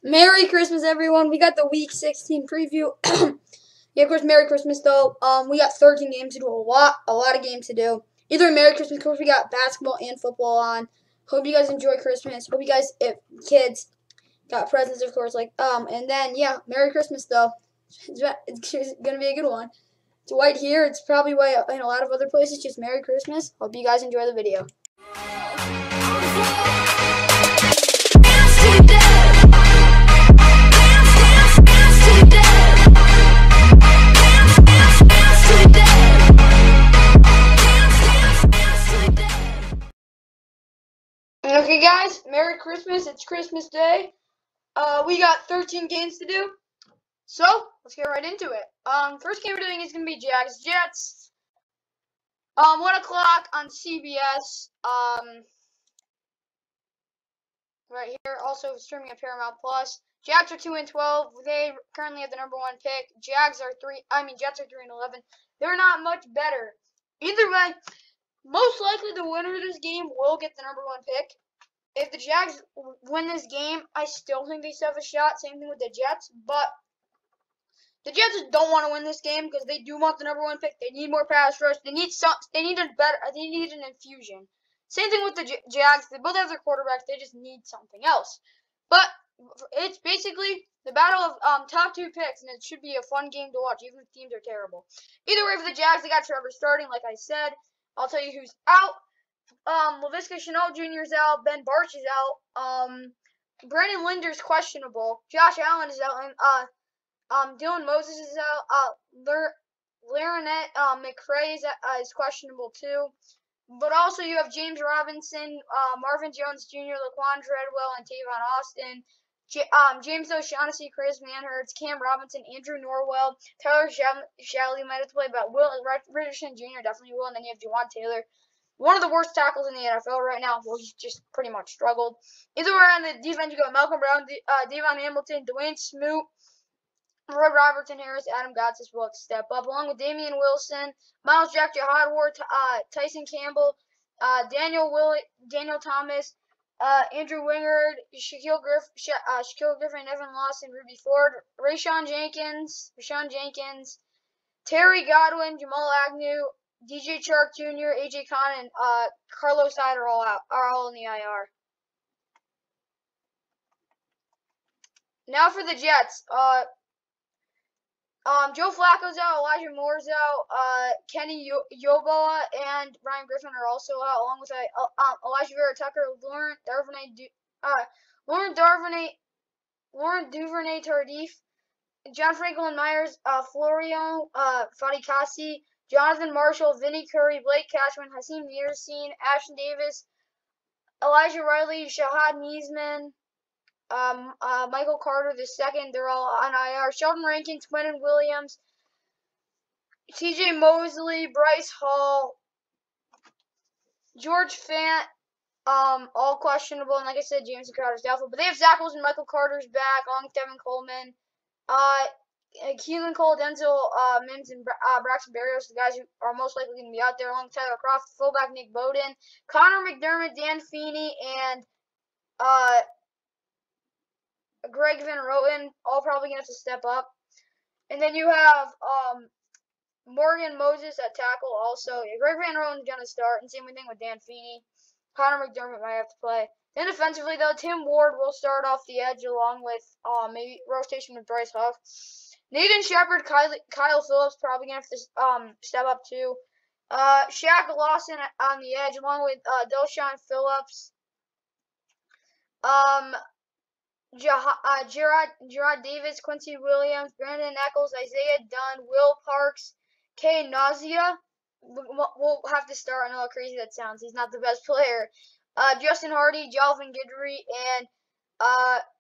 Merry Christmas, everyone. We got the Week 16 preview. Yeah, of course, Merry Christmas, though. We got 13 games to do, a lot of games to do. Either way, Merry Christmas. Of course, we got basketball and football on. Hope you guys enjoy Christmas. Hope you guys, if kids, got presents, of course. And then, yeah, Merry Christmas, though. It's going to be a good one. It's white here. It's probably white in a lot of other places. Just Merry Christmas. Hope you guys enjoy the video. Okay, guys, Merry Christmas. It's Christmas Day. We got 13 games to do, so let's get right into it. First game we're doing is going to be Jags Jets. 1 o'clock on CBS. Right here, also streaming at Paramount Plus. Jags are 2-12. They currently have the #1 pick. Jets are 3-11. They're not much better. Either way, most likely the winner of this game will get the #1 pick. If the Jags win this game, I still think they still have a shot. Same thing with the Jets, but the Jets don't want to win this game because they do want the #1 pick. They need more pass rush. They need an infusion. Same thing with the Jags. They both have their quarterbacks. They just need something else. But it's basically the battle of top 2 picks, and it should be a fun game to watch, even if teams are terrible. Either way, for the Jags, they got Trevor starting, like I said. I'll tell you who's out. Laviska Shenault Jr. is out. Ben Barch is out. Brandon Linder's questionable. Josh Allen is out. And Dylan Moses is out. Laronette McCray is questionable too. But also you have James Robinson, Marvin Jones Jr., Laquan Treadwell, and Tavon Austin. James O'Shaughnessy, Chris Manhurts, Cam Robinson, Andrew Norwell, Tyler Shalley might have to play, but Will Richardson Jr. definitely will. And then you have Juwan Taylor, one of the worst tackles in the NFL right now. Well, he's just pretty much struggled. Either way, on the defense, you got Malcolm Brown, Devon Hamilton, Dwayne Smoot, Roy Robertson, Harris, Adam Gotsis will have to step up, along with Damian Wilson, Miles Jack, Jahad Ward, Tyson Campbell, Daniel Thomas, Andrew Wingard, Shaquille Griffin, Evan Lawson, Ruby Ford, Rashawn Jenkins, Terry Godwin, Jamal Agnew, DJ Chark Jr., AJ Khan, and Carlos Hyde are all in the IR. Now for the Jets. Joe Flacco's out, Elijah Moore's out, Kenny Yoboa and Ryan Griffin are also out, along with Elijah Vera Tucker, Lauren Duvernay Tardif, John Franklin Myers, Florian Fadikasi, Jonathan Marshall, Vinnie Curry, Blake Cashman, Hakeem Yerseen, Ashton Davis, Elijah Riley, Shahad Neesman, Michael Carter II, they're all on IR. Sheldon Rankins, Quentin Williams, TJ Mosley, Bryce Hall, George Fant, all questionable. And like I said, James Crowder's doubtful. But they have Zach Wilson, Michael Carter's back, along with Devin Coleman, Keelan Cole, Denzel Mims, and Braxton Berrios, the guys who are most likely going to be out there, along with Tyler Croft, fullback Nick Bowden, Connor McDermott, Dan Feeney, and Greg Van Roten, all probably going to have to step up. And then you have Morgan Moses at tackle also. Yeah, Greg Van Roten's going to start, and same thing with Dan Feeney. Connor McDermott might have to play. Then defensively, though, Tim Ward will start off the edge along with maybe rotation with Bryce Huff. Nathan Shepard, Kyle Phillips probably going to have to step up too. Shaq Lawson on the edge along with Delshon Phillips. Gerard Davis, Quincy Williams, Brandon Eccles, Isaiah Dunn, Will Parks, Kay Nausea will have to start. I know how crazy that sounds. He's not the best player. Justin Hardy, Jalvin Guidry, and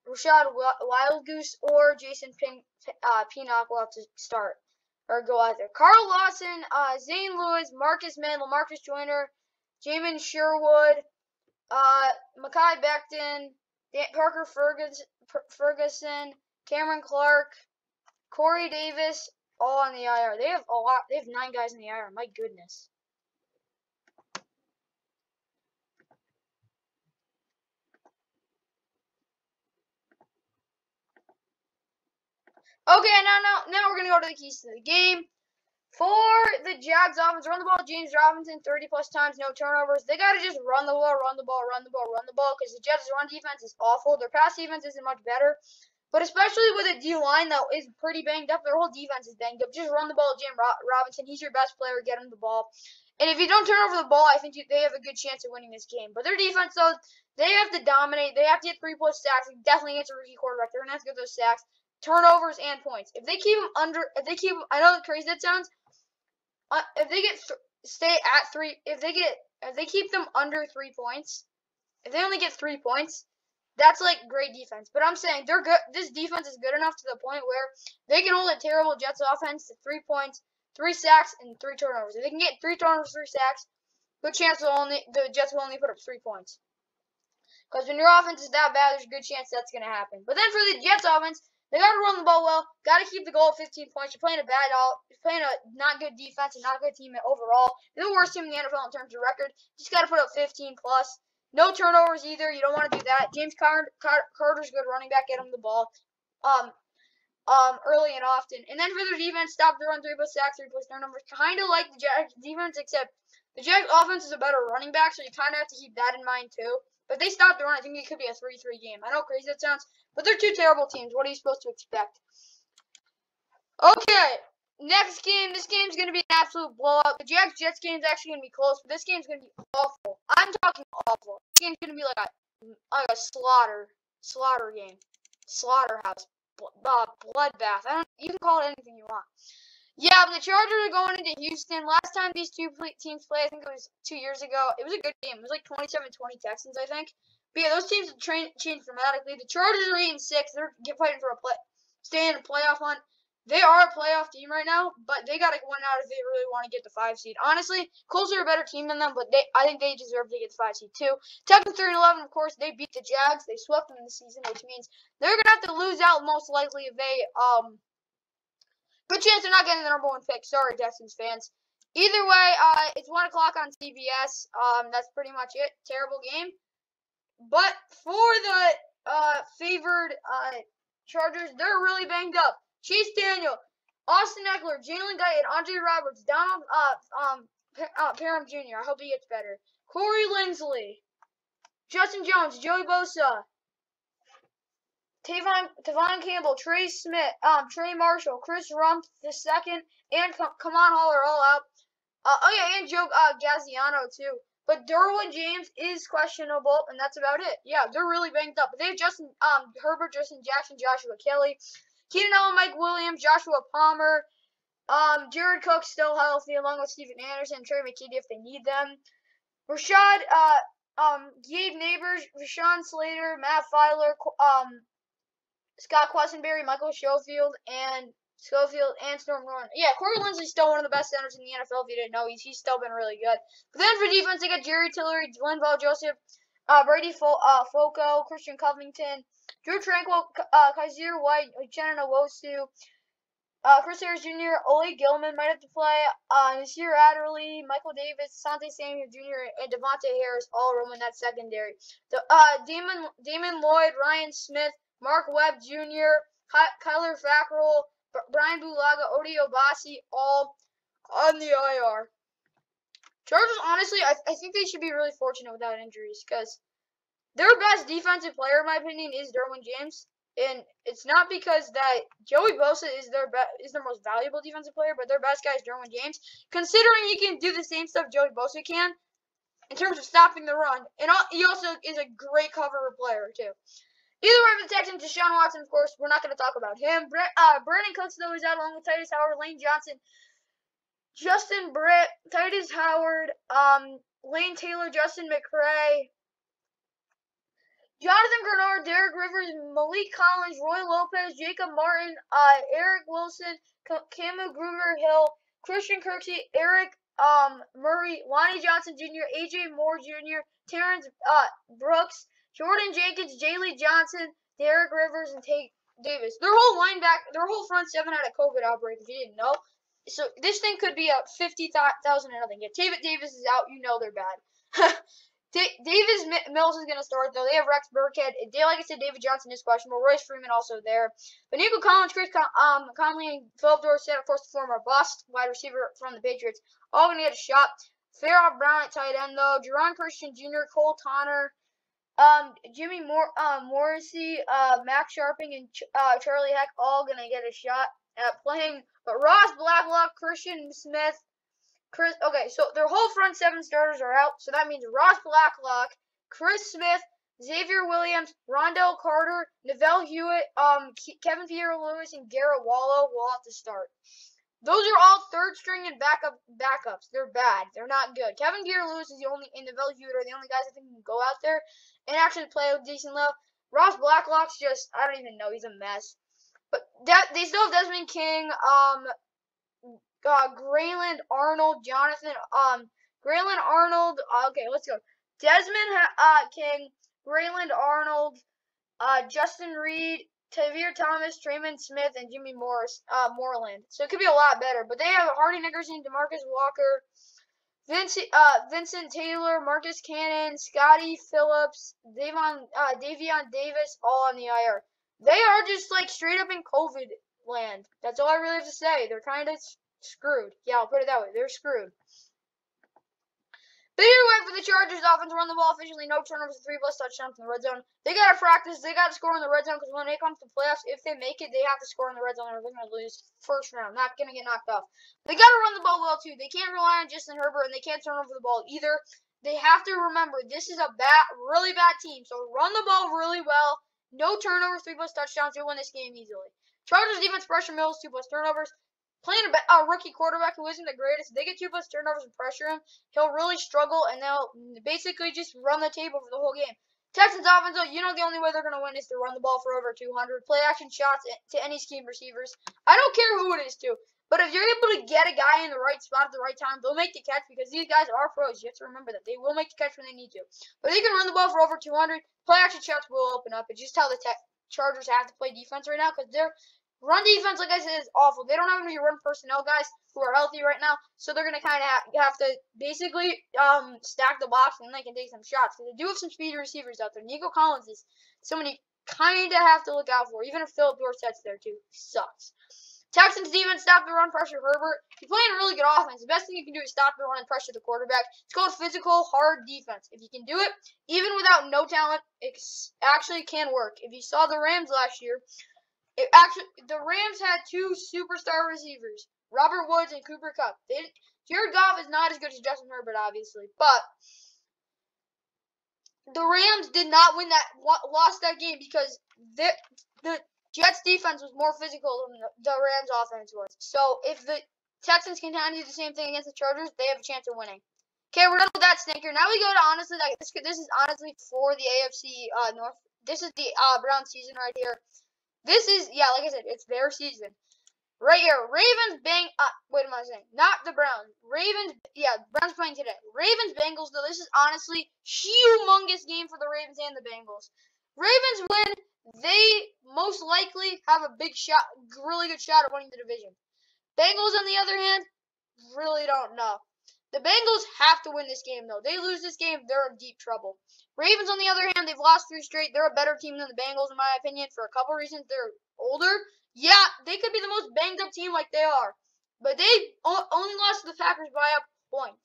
Rashad Wildgoose or Jason Pinnock will have to start or go out there. Carl Lawson, Zane Lewis, Marcus Mann, LaMarcus Joyner, Jamin Sherwood, Mekhi Becton, Parker Ferguson, Cameron Clark, Corey Davis, all on the IR. They have a lot. They have 9 guys in the IR. My goodness. Okay, now we're gonna go to the keys to the game. For the Jags offense, run the ball, James Robinson, 30-plus times, no turnovers. They got to just run the ball, because the Jets' run defense is awful. Their pass defense isn't much better. But especially with a D-line that is pretty banged up, their whole defense is banged up. Just run the ball, James Robinson. He's your best player. Get him the ball. And if you don't turn over the ball, I think they have a good chance of winning this game. But their defense, though, they have to dominate. They have to get 3-plus sacks. Definitely against a rookie quarterback. They're going to have to get those sacks, turnovers, and points. If they keep them under, I know how crazy that sounds. If they stay at 3, if they keep them under 3 points, if they only get 3 points, that's like great defense. But I'm saying they're good. This defense is good enough to the point where they can hold a terrible Jets offense to 3 points, 3 sacks, and 3 turnovers. If they can get 3 turnovers, 3 sacks, good chance the Jets will only put up 3 points. Because when your offense is that bad, there's a good chance that's going to happen. But then for the Jets offense, they got to run the ball well. Got to keep the goal at 15 points. You're playing you're playing a not good defense and not a good team overall. They're the worst team in the NFL in terms of record. Just got to put up 15 plus. No turnovers either. You don't want to do that. James Carter's good running back. Get him the ball. Early and often. And then for their defense, stop the run, 3-plus sacks, 3-plus turnovers. Kind of like the Jags defense, except the Jags offense is a better running back, so you kind of have to keep that in mind too. But they stopped the run. I think it could be a 3-3 game. I know crazy that sounds, but they're 2 terrible teams. What are you supposed to expect? Okay, next game. This game's going to be an absolute blowout. The Jags Jets game is actually going to be close, but this game's going to be awful. I'm talking awful. This game's going to be like a slaughter game. Slaughterhouse. Bloodbath. You can call it anything you want. Yeah, but the Chargers are going into Houston. Last time these two teams played, I think it was 2 years ago. It was a good game. It was like 27-20 Texans, I think. But yeah, those teams have changed dramatically. The Chargers are 8-6. They're fighting for staying in a playoff hunt. They are a playoff team right now, but they got to win out if they really want to get the 5 seed. Honestly, Colts are a better team than them, but I think they deserve to get the 5 seed too. Texans 3-11, of course, they beat the Jags. They swept them in the season, which means they're gonna have to lose out most likely if they good chance they're not getting the number 1 pick. Sorry, Texans fans. Either way, it's 1 o'clock on CBS. That's pretty much it. Terrible game. But for the favored Chargers, they're really banged up. Chase Daniel, Austin Eckler, Jalen Guyton, Andre Roberts, Donald Parham Jr. I hope he gets better. Corey Linsley, Justin Jones, Joey Bosa, Tavon Campbell, Trey Smith, Trey Marshall, Chris Rump II, and Kamon Hall are all out. And Joe Gaziano too. But Derwin James is questionable, and that's about it. Yeah, they're really banged up. But they have Justin Herbert, Justin Jackson, Joshua Kelly, Keenan Allen, Mike Williams, Joshua Palmer, Jared Cook still healthy, along with Steven Anderson, Trey McKinney if they need them. Rashad, Gabe Neighbors, Rashawn Slater, Matt Filer, Scott Quessenberry, Michael Schofield, and Storm Norton. Yeah, Corey Linsley's still one of the best centers in the NFL. If you didn't know, he's still been really good. But then for defense, they got Jerry Tillery, Linval Joseph, Brady Foco, Christian Covington, Drew Tranquil, Kaiser White, Uchenna Nwosu, Chris Harris Jr., Ole Gilman might have to play, Nasir Adderley, Michael Davis, Sante Samuel Jr., and Devontae Harris all roam in that secondary. Damon Lloyd, Ryan Smith, Mark Webb Jr., Kyler Fackrell, Brian Bulaga, Odi Obasi, all on the IR. Chargers, honestly, I think they should be really fortunate without injuries because their best defensive player, in my opinion, is Derwin James. And it's not because that Joey Bosa is their most valuable defensive player, but their best guy is Derwin James. Considering he can do the same stuff Joey Bosa can in terms of stopping the run. And he also is a great cover player, too. Either way, for the Texans, Deshaun Watson, of course, we're not going to talk about him. Brandon Cooks, though, is out along with Titus Howard, Lane Johnson, Justin Britt, Titus Howard, Lane Taylor, Justin McCray, Jonathan Grenard, Derek Rivers, Malik Collins, Roy Lopez, Jacob Martin, Eric Wilson, Camu Gruber-Hill, Christian Kirksey, Eric Murray, Lonnie Johnson Jr., A.J. Moore Jr., Terrence Brooks, Jordan Jenkins, Jaylee Johnson, Derek Rivers, and Tate Davis. Their whole front 7 had a COVID outbreak, if you didn't know. So this thing could be a 50,000 and nothing. Yeah, Tate Davis is out. You know they're bad. Davis Mills is going to start, though. They have Rex Burkhead. Like I said, David Johnson is questionable. Royce Freeman also there. But Nico Collins, Chris Conley, and Philip Dorsett, of course, the former bust wide receiver from the Patriots, all going to get a shot. Farrell Brown at tight end, though. Jerron Christian Jr., Cole Tonner, Jimmy Morrissey, Max Sharping, and Charlie Heck all going to get a shot at playing. But Ross Blacklock, Christian Smith, okay, so their whole front seven starters are out. So that means Ross Blacklock, Chris Smith, Xavier Williams, Rondell Carter, Neville Hewitt, Kevin Pierre-Louis, and Garrett Wallow will have to start. Those are all third string and backups. They're bad. They're not good. Kevin Pierre-Louis is the only, and Neville Hewitt are the only guys I think can go out there and actually play with decent level. Ross Blacklock's just, I don't even know. He's a mess. But they still have Desmond King, Grayland Arnold, Jonathan, Grayland Arnold, okay, let's go. Desmond King, Grayland Arnold, Justin Reed, Tavir Thomas, Trayman Smith, and Jimmy Moreland. So it could be a lot better. But they have Hardy Nickerson, DeMarcus Walker, Vincent Taylor, Marcus Cannon, Scotty Phillips, Davion Davis, all on the IR. They are just like straight up in COVID land. That's all I really have to say. They're kind of screwed. Yeah, I'll put it that way. They're screwed. But either way, for the Chargers, offense run the ball efficiently, no turnovers, 3+ touchdowns in the red zone. They got to practice. They got to score in the red zone because when it comes to playoffs, if they make it, they have to score in the red zone or they're going to lose first round. Not going to get knocked off. They got to run the ball well, too. They can't rely on Justin Herbert, and they can't turn over the ball either. They have to remember, this is a really bad team. So run the ball really well. No turnovers, 3+ touchdowns. You'll win this game easily. Chargers defense pressure Mills, 2+ turnovers. Playing a rookie quarterback who isn't the greatest, if they get 2+ turnovers and pressure him, he'll really struggle, and they'll basically just run the table for the whole game. Texans offense, though, you know the only way they're going to win is to run the ball for over 200. Play action shots to any scheme receivers. I don't care who it is to, but if you're able to get a guy in the right spot at the right time, they'll make the catch because these guys are pros. You have to remember that. They will make the catch when they need to. But they can run the ball for over 200. Play action shots will open up. It's just how the Chargers have to play defense right now because they're run defense, like I said, is awful. They don't have any run personnel guys who are healthy right now, so they're going to kind of have to basically stack the box and they can take some shots. They do have some speedy receivers out there. Nico Collins is someone you kind of have to look out for, even if Philip Dorsett's there too. He sucks. Texans defense stop the run, pressure Herbert. You're playing a really good offense. The best thing you can do is stop the run and pressure the quarterback. It's called physical, hard defense. If you can do it, even without no talent, it actually can work. If you saw the Rams last year, the Rams had 2 superstar receivers, Robert Woods and Cooper Kupp. Jared Goff is not as good as Justin Herbert, obviously, but the Rams did not lost that game because the Jets defense was more physical than the Rams offense was. So if the Texans can do the same thing against the Chargers, they have a chance of winning. Okay, we're done with that stinker. Now we go to honestly, like this is honestly for the AFC North. This is the Browns season right here. This is, yeah, like I said, it's their season. Right here, Ravens, wait, am I saying? Not the Browns. Ravens, yeah, Browns playing today. Ravens, Bengals, though, this is honestly humongous game for the Ravens and the Bengals. Ravens win, they most likely have a big shot, really good shot at winning the division. Bengals, on the other hand, really don't know. The Bengals have to win this game, though. They lose this game, they're in deep trouble. Ravens, on the other hand, they've lost 3 straight. They're a better team than the Bengals, in my opinion, for a couple reasons. They're older. Yeah, they could be the most banged-up team like they are. But they only lost to the Packers by a point.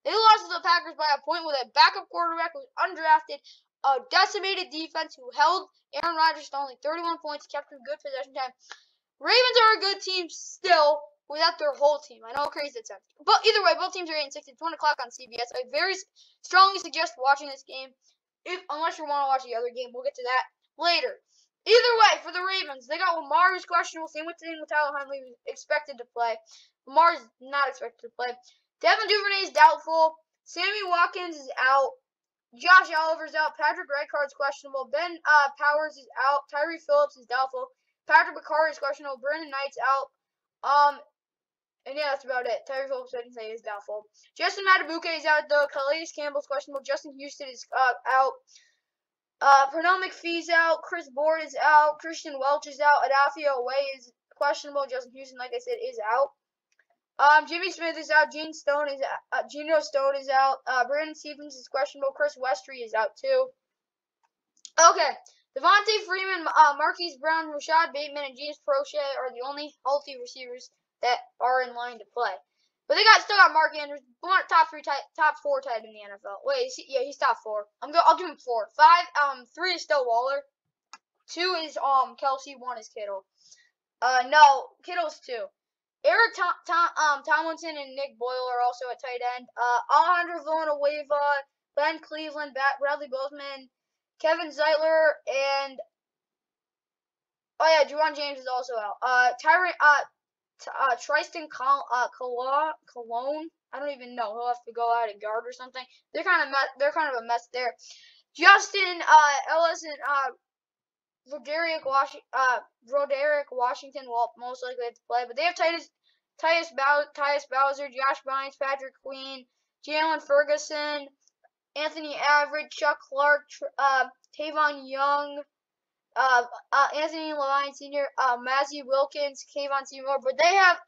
They lost to the Packers by a point with a backup quarterback who was undrafted, a decimated defense who held Aaron Rodgers to only 31 points, kept him good possession time. Ravens are a good team still, without their whole team. I know how crazy that sounds. But either way, both teams are 8-6. It's 1 o'clock on CBS. I very strongly suggest watching this game, unless you want to watch the other game. We'll get to that later. Either way, for the Ravens, they got Lamar, who's questionable. Same with Tyler Huntley, who's expected to play. Lamar's not expected to play. Devin Duvernay is doubtful. Sammy Watkins is out. Josh Oliver's out. Patrick Ricard's questionable. Ben Powers is out. Tyree Phillips is doubtful. Patrick McCarr is questionable. Brandon Knight's out. And yeah, that's about it. Tyree Phillips, I can say, is doubtful. Justin Matabuke is out, though. Calais Campbell's questionable. Justin Houston is out. Pernell McPhee's out. Chris Board is out. Christian Welch is out. Adafio Way is questionable. Justin Houston, like I said, is out. Jimmy Smith is out. Geno Stone is out. Brandon Stevens is questionable. Chris Westry is out too. Okay. Devontae Freeman, Marquise Brown, Rashad Bateman, and James Prochet are the only healthy receivers that are in line to play. But they still got Mark Andrews, top four tight in the NFL. Wait, he's top four. I'll give him 4. 3 is still Waller. 2 is Kelsey. 1 is Kittle. No, Kittle's 2. Eric Tomlinson and Nick Boyle are also at tight end. Alejandro Villanueva, Ben Cleveland, Bradley Bozeman, Kevin Zeitler, and Juwan James is also out. Tristan Cologne. I don't even know. He'll have to go out at guard or something. They're kind of a mess there. Justin Ellis and Roderick Washington will most likely have to play, but they have Tyus Bowser, Josh Bynes, Patrick Queen, Jalen Ferguson, Anthony Averett, Chuck Clark, Tavon Young, Anthony Levine Sr., Mazzy Wilkins, Kayvon Seymour, but they have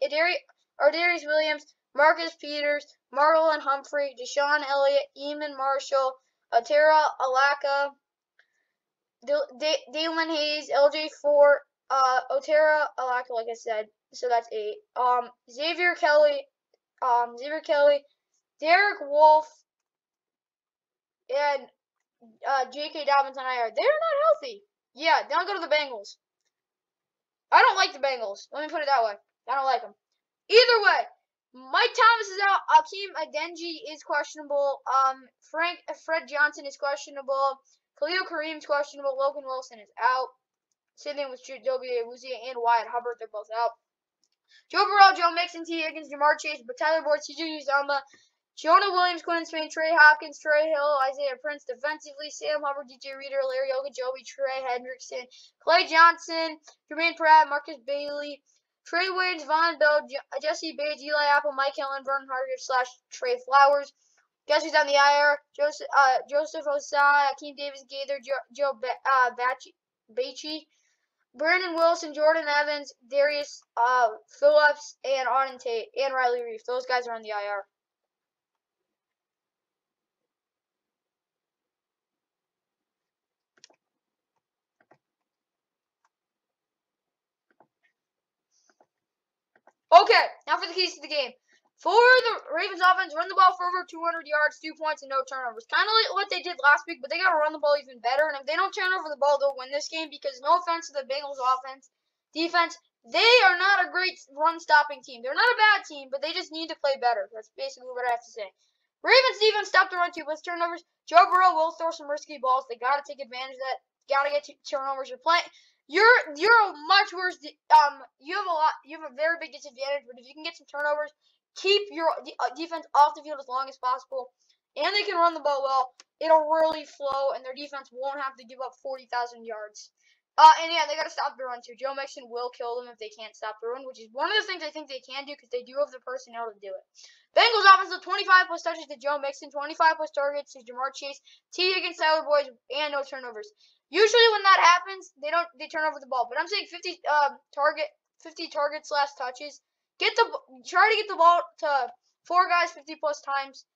Ardarius Williams, Marcus Peters, Marlon Humphrey, Deshaun Elliott, Eamon Marshall, Atera Alaka, Dalen Hayes, LJ Fort, Otera Alaka, like I said, so that's 8. Xavier Kelly, Derek Wolf, and J.K. Dobbins on IR. They're not healthy. Yeah, don't go to the Bengals. I don't like the Bengals. Let me put it that way. I don't like them. Either way, Mike Thomas is out. Akeem Adeniji is questionable. Fred Johnson is questionable. Khalil Kareem's questionable. Logan Wilson is out. Same thing with Joby Awuzie and Wyatt Hubbard. They're both out. Joe Burrow, Joe Mixon, T. Higgins, Jamar Chase, but Tyler Boyd, C.J. Uzomah, Jonah Williams, Quinn Spain, Trey Hopkins, Trey Hill, Isaiah Prince defensively, Sam Hubbard, DJ Reader, Larry Ogunjobi, Trey Hendrickson, Clay Johnson, Jermaine Pratt, Marcus Bailey, Trey Waynes, Von Bell, Jesse Bates, Eli Apple, Mike Hillen, Vernon Hargreaves / Trey Flowers. Guess who's on the IR? Joseph Osai, Akeem Davis Gaither, Joe Bacci, Brandon Wilson, Jordan Evans, Darius Phillips, and Auden Tate, and Riley Reef. Those guys are on the IR. Okay, now for the keys to the game. For the Ravens offense, run the ball for over 200 yards, 2 points, and no turnovers. Kind of like what they did last week, but they got to run the ball even better. And if they don't turn over the ball, they'll win this game because no offense to the Bengals defense, they are not a great run-stopping team. They're not a bad team, but they just need to play better. That's basically what I have to say. Ravens defense stopped the run 2 plus turnovers. Joe Burrow will throw some risky balls. They got to take advantage of that. Got to get turnovers. You're much worse. You have a very big disadvantage. But if you can get some turnovers, keep your defense off the field as long as possible, and they can run the ball well, it'll really flow, and their defense won't have to give up 40,000 yards. And yeah, they got to stop the run too. Joe Mixon will kill them if they can't stop the run, which is one of the things I think they can do because they do have the personnel to do it. Bengals offense with 25 plus touches to Joe Mixon, 25 plus targets to Jamar Chase, T. Higgins, Tyler Boyd, and no turnovers. Usually when that happens, they turn over the ball. But I'm saying 50 targets / touches. Try to get the ball to 4 guys 50 plus times.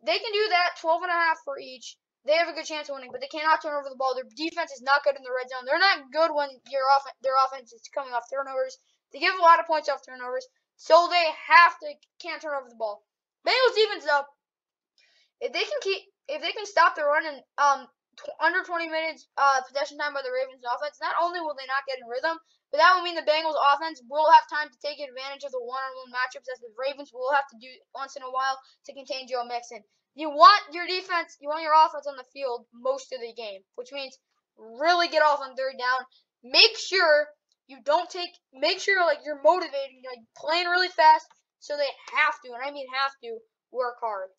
They can do that, 12.5 for each. They have a good chance of winning, but they cannot turn over the ball. Their defense is not good in the red zone. They're not good when their offense is coming off turnovers. They give a lot of points off turnovers, so they can't turn over the ball. Bengals defense though, if they can stop the run in under 20 minutes possession time by the Ravens offense, not only will they not get in rhythm, but that will mean the Bengals offense will have time to take advantage of the one-on-one matchups as the Ravens will have to do once in a while to contain Joe Mixon. You want your offense on the field most of the game, which means really get off on 3rd down. Make sure like you're motivating, like playing really fast, so they have to, and I mean have to, work hard.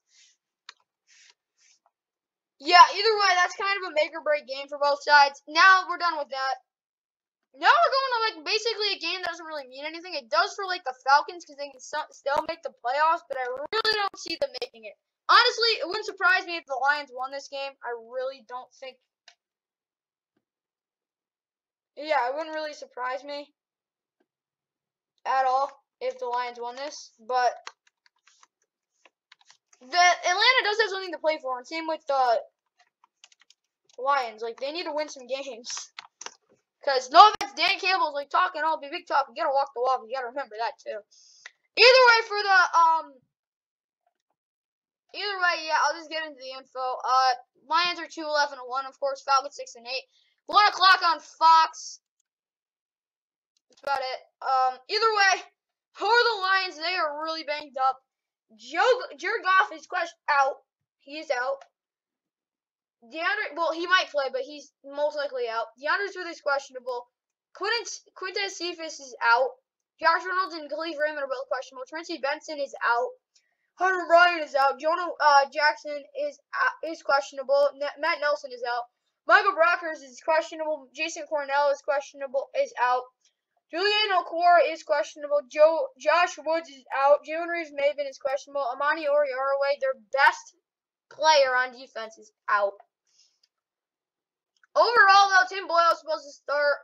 Yeah, either way, that's kind of a make or break game for both sides. Now we're done with that. Now we're going to like basically a game that doesn't really mean anything. It does for like the Falcons because they can still make the playoffs, but I really don't see them making it. Honestly, it wouldn't surprise me if the Lions won this game. I really don't think. Yeah, it wouldn't really surprise me at all. if the Lions won this, but the Atlanta does have something to play for, and same with the Lions. Like, they need to win some games. Because no offense, Dan Campbell's like talking all big talk. You gotta walk the walk. You gotta remember that too. Either way, for the yeah, I'll just get into the info. Lions are 2-11-1, of course. Falcons 6-8. 1 o'clock on Fox. That's about it. Either way, for the Lions, they are really banged up. Jared Goff is out. He is out. Well, he might play, but he's most likely out. DeAndre Swift is questionable. Quintez Cephas is out. Josh Reynolds and Khalif Raymond are both questionable. Tracy Benson is out. Hunter Bryant is out. Jonah Jackson is questionable. Matt Nelson is out. Michael Brockers is questionable. Jason Cornell is out. Julian Okora is questionable. Josh Woods is out. Jalen Reeves-Maybin is questionable. Amani Oriaraway, their best player on defense, is out. Overall, though, Tim Boyle is supposed to start.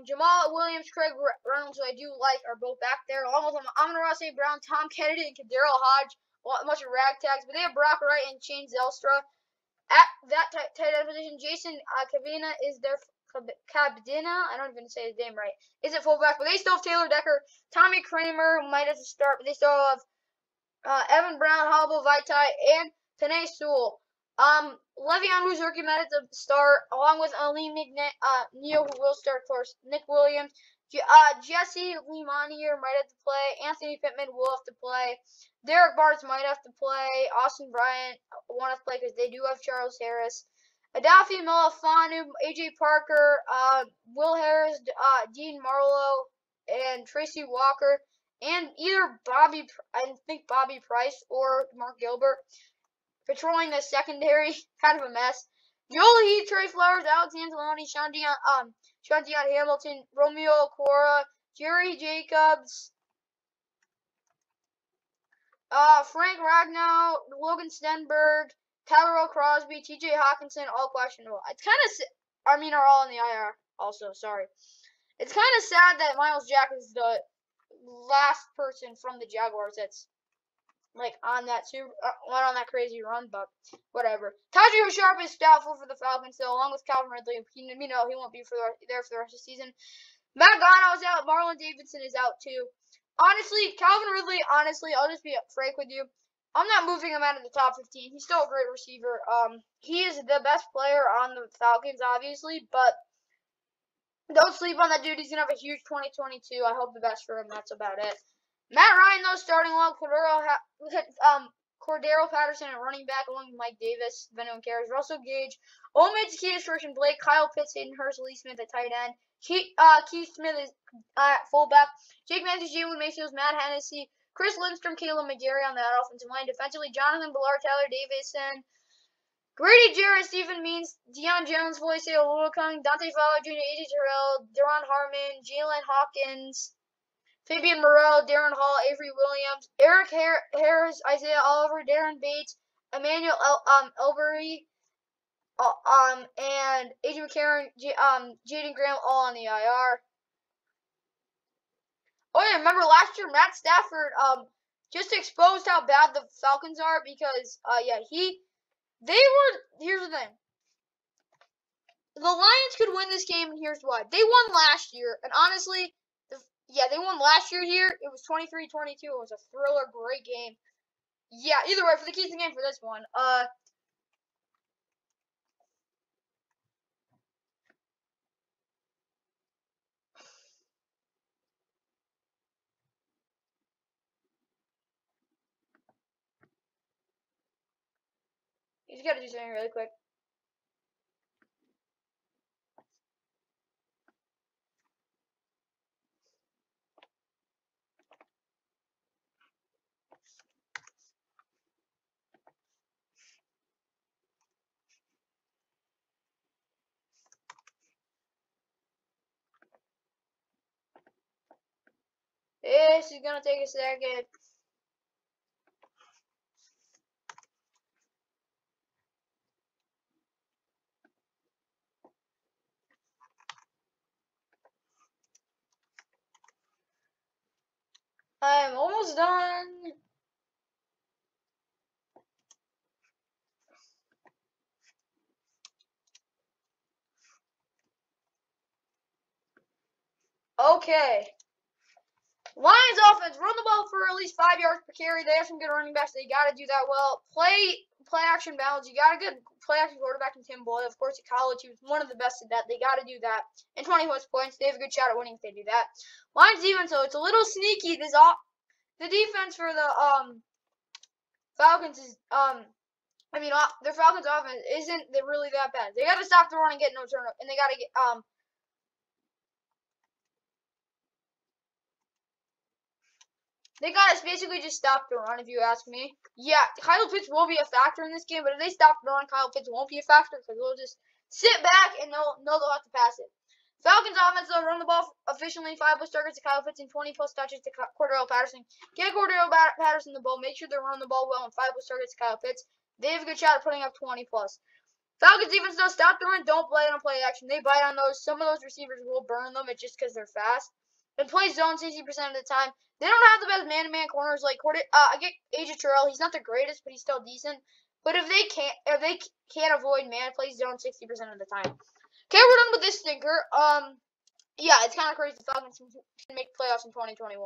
Jamal Williams, Craig Reynolds, who I do like, are both back there. Along with Amon-Ra St. Brown, Tom Kennedy, and Kadarius Hodge. A bunch of ragtags, but they have Brock Wright and Shane Zelstra at that tight end position. Jason Cabina is their Cabdina. I don't even say his name right. Is it fullback? But they still have Taylor Decker, Tommy Kramer, who might have to start, but they still have Evan Brown, Hobble Vaitai, and Penei Sewell. Le'Veon Uzurki might have to start, along with Ali Neo, who will start, of course. Nick Williams. Jesse Limonier might have to play. Anthony Pittman will have to play. Derek Barnes might have to play. Austin Bryant won't have to play because they do have Charles Harris. Adafi Melafanu, AJ Parker, Will Harris, Dean Marlowe, and Tracy Walker, and either Bobby Price or Mark Gilbert patrolling the secondary. Kind of a mess. Joel Heath, Trey Flowers, Alex Anzalone, Sean Dion Hamilton, Romeo Cora, Jerry Jacobs, Frank Ragnow, Logan Stenberg, Tyler Crosby, TJ Hawkinson, all questionable. It's kind of, are all in the IR also, sorry. It's kind of sad that Miles Jack is the last person from the Jaguars that's like on that crazy run, but whatever. Tajay Sharp is doubtful for the Falcons, though, along with Calvin Ridley. He won't be there for the rest of the season. Matt Gano is out. Marlon Davidson is out too. Honestly, Calvin Ridley. Honestly, I'll just be frank with you. I'm not moving him out of the top 15. He's still a great receiver. He is the best player on the Falcons, obviously, but don't sleep on that dude. He's gonna have a huge 2022. I hope the best for him. That's about it. Matt Ryan, though, starting along Cordero Patterson at running back, along with Mike Davis, if anyone cares. Russell Gage, Omid Zacchaeus, Christian Blake, Kyle Pitts, Hayden Hurst, Lee Smith at tight end. Keith Smith is at fullback. Jake Matthews, Jalen Mayfield, Matt Hennessy, Chris Lindstrom, Caleb McGarry on that offensive line. Defensively, Jonathan Ballard, Tyler Davison, Grady Jarrett, Stephen Means, Deion Jones, Voice Olukong, Dante Fowler Jr., A.J. Terrell, Deron Harmon, Jalen Hawkins, Fabian Morrell, Darren Hall, Avery Williams, Eric Harris, Isaiah Oliver, Darren Bates, Emmanuel Elbury, and Adrian McCarron, Jaden Graham, all on the IR. Oh yeah, remember last year Matt Stafford just exposed how bad the Falcons are because here's the thing. The Lions could win this game, and here's why. They won last year, and honestly, they won last year here. It was 23-22. It was a thriller, great game. Yeah, either way, for the keys to the game for this one. You just gotta do something really quick. This is gonna take a second. I'm almost done. Okay. Lions offense, run the ball for at least 5 yards per carry. They have some good running backs. They got to do that well. Play action balance. You got a good play action quarterback in Tim Boyle. Of course, at college, he was one of the best at that. They got to do that. And 20 plus points. They have a good shot at winning if they do that. Lions defense, so it's a little sneaky. The defense for the Falcons is their Falcons offense isn't really that bad. They got to stop the run and get no turnover, and they got to get They got to basically just stop the run, if you ask me. Yeah, Kyle Pitts will be a factor in this game, but if they stop the run, Kyle Pitts won't be a factor because they'll just sit back and know they'll have to pass it. Falcons offense, they'll run the ball efficiently, 5 plus targets to Kyle Pitts and 20 plus touches to Cordell Patterson. Get Cordell Patterson the ball. Make sure they're running the ball well and 5 plus targets to Kyle Pitts. They have a good shot at putting up 20 plus. Falcons defense, though, stop the run. Don't play on play action. They bite on those. Some of those receivers will burn them. It's just because they're fast. And play zone 60% of the time. They don't have the best man-to-man corners. Like I get AJ Terrell. He's not the greatest, but he's still decent. But if they can't avoid man, play zone 60% of the time. Okay, we're done with this stinker. Yeah, it's kind of crazy. The Falcons can make playoffs in 2021.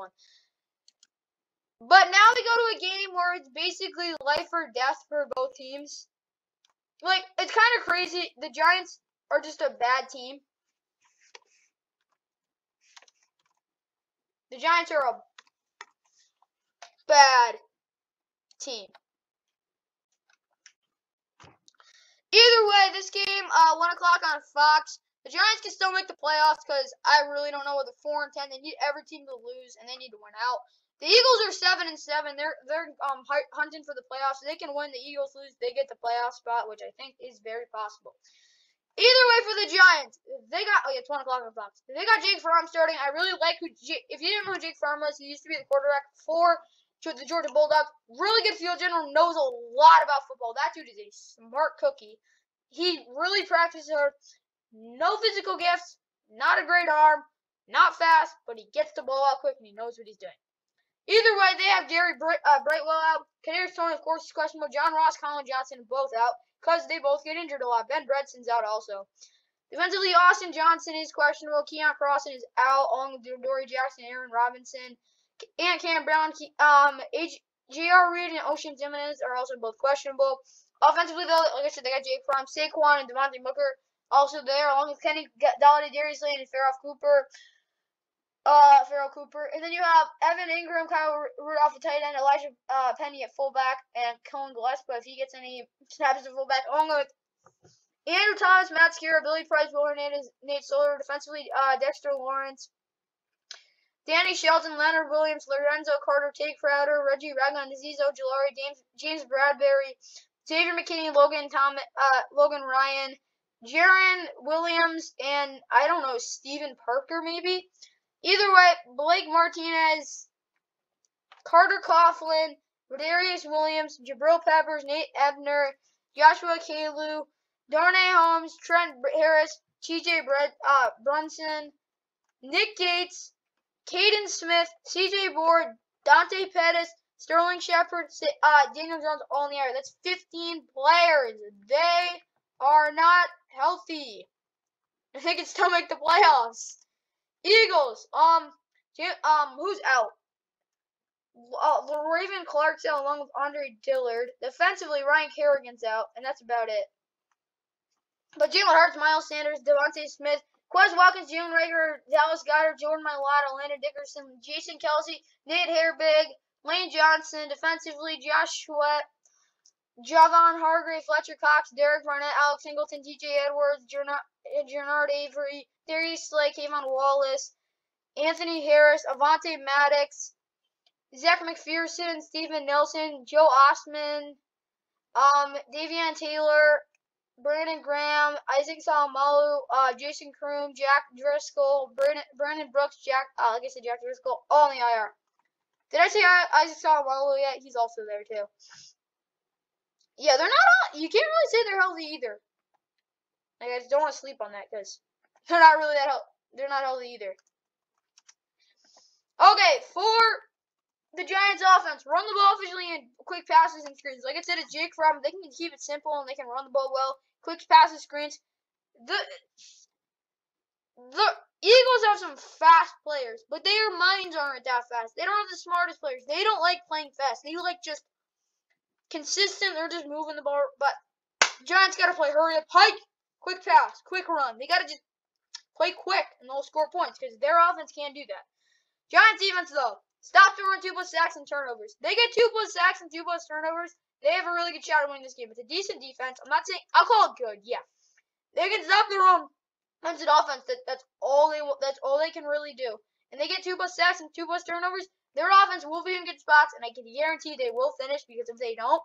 But now we go to a game where it's basically life or death for both teams. Like, it's kind of crazy. The Giants are just a bad team. The Giants are a bad team. Either way, this game, 1 o'clock on Fox. The Giants can still make the playoffs because I really don't know what they're 4-10. They need every team to lose, and they need to win out. The Eagles are 7-7. They're hunting for the playoffs. They can win. The Eagles lose. They get the playoff spot, which I think is very possible. Either way, for the Giants, they got 1 o'clock on Fox. They got Jake Fromm starting. I really like if you didn't know who Jake Fromm was, he used to be the quarterback for the Georgia Bulldogs. Really good field general, knows a lot about football. That dude is a smart cookie. He really practices hard. No physical gifts, not a great arm, not fast, but he gets the ball out quick and he knows what he's doing. Either way, they have Gary Brightwell out. Kadarius Toney, of course, is questionable. John Ross, Colin Johnson, both out because they both get injured a lot. Ben Bredson's out also. Defensively, Austin Johnson is questionable. Keon Crossan is out, along with Dory Jackson, Aaron Robinson, and Cam Brown. J.R. Reed and Ocean Jimenez are also both questionable. Offensively, though, like I said, they got Jake Fromm, Saquon, and Devontae Booker also there, along with Kenny Galladay, Darius Slade, and Farrell Cooper. And then you have Evan Ingram, Kyle Rudolph at tight end, Elijah Penny at fullback, and Cohen Gillespie if he gets any snaps at fullback, along with Andrew Thomas, Matt Skira, Billy Price, Will Hernandez, Nate Solder. Defensively, Dexter Lawrence, Danny Shelton, Leonard Williams, Lorenzo Carter, Tate Crowder, Reggie Ragland, Aziz Ojulari, James Bradbury, Xavier McKinney, Logan Ryan, Jaron Williams, and I don't know, Steven Parker maybe. Either way, Blake Martinez, Carter Coughlin, Rodarius Williams, Jabril Peppers, Nate Ebner, Joshua Kalu, Darnay Holmes, Trent Harris, TJ Brunson, Nick Gates, Caden Smith, CJ Board, Dante Pettis, Sterling Shepard, Daniel Jones, all in the air. That's 15 players. They are not healthy. They can still make the playoffs. Eagles, who's out? Raven Clark's out along with Andre Dillard. Defensively, Ryan Kerrigan's out, and that's about it. But Jalen Hurts, Miles Sanders, Devontae Smith, Quez Watkins, Jalen Rager, Dallas Goedert, Jordan Mailata, Landon Dickerson, Jason Kelsey, Nate Hairbig, Lane Johnson. Defensively, Josh Sweat, Javon Hargrave, Fletcher Cox, Derek Barnett, Alex Singleton, DJ Edwards, Jernard Avery, Darius Slay, Kayvon Wallace, Anthony Harris, Avante Maddox, Zach McPherson, Steven Nelson, Joe Osman, Davion Taylor, Brandon Graham, Isaac Salamalu, Jason Kroom, Jack Driscoll, Brandon Brooks, Jack Driscoll, all in the IR. Did I say Isaac Salamalu yet? He's also there too. Yeah, they're not all, you can't really say they're healthy either. Like, I just don't want to sleep on that because they're not really that healthy. They're not healthy either. Okay, for the Giants offense, run the ball efficiently and quick passes and screens. Like I said, it's Jake Fromm. They can keep it simple and they can run the ball well. Quick passes, screens. The Eagles have some fast players, but their minds aren't that fast. They don't have the smartest players. They don't like playing fast. They like just consistent. They're just moving the ball. But Giants got to play hurry up, hike, quick pass, quick run. They got to just play quick and they'll score points because their offense can't do that. Giants defense, though, stop throwing 2+ sacks and turnovers. They get 2+ sacks and 2+ turnovers. They have a really good shot at winning this game. It's a decent defense. I'm not saying I'll call it good. Yeah, they can stop their own offense. That's all they can really do. And they get 2+ sacks and 2+ turnovers. Their offense will be in good spots, and I can guarantee they will finish because if they don't,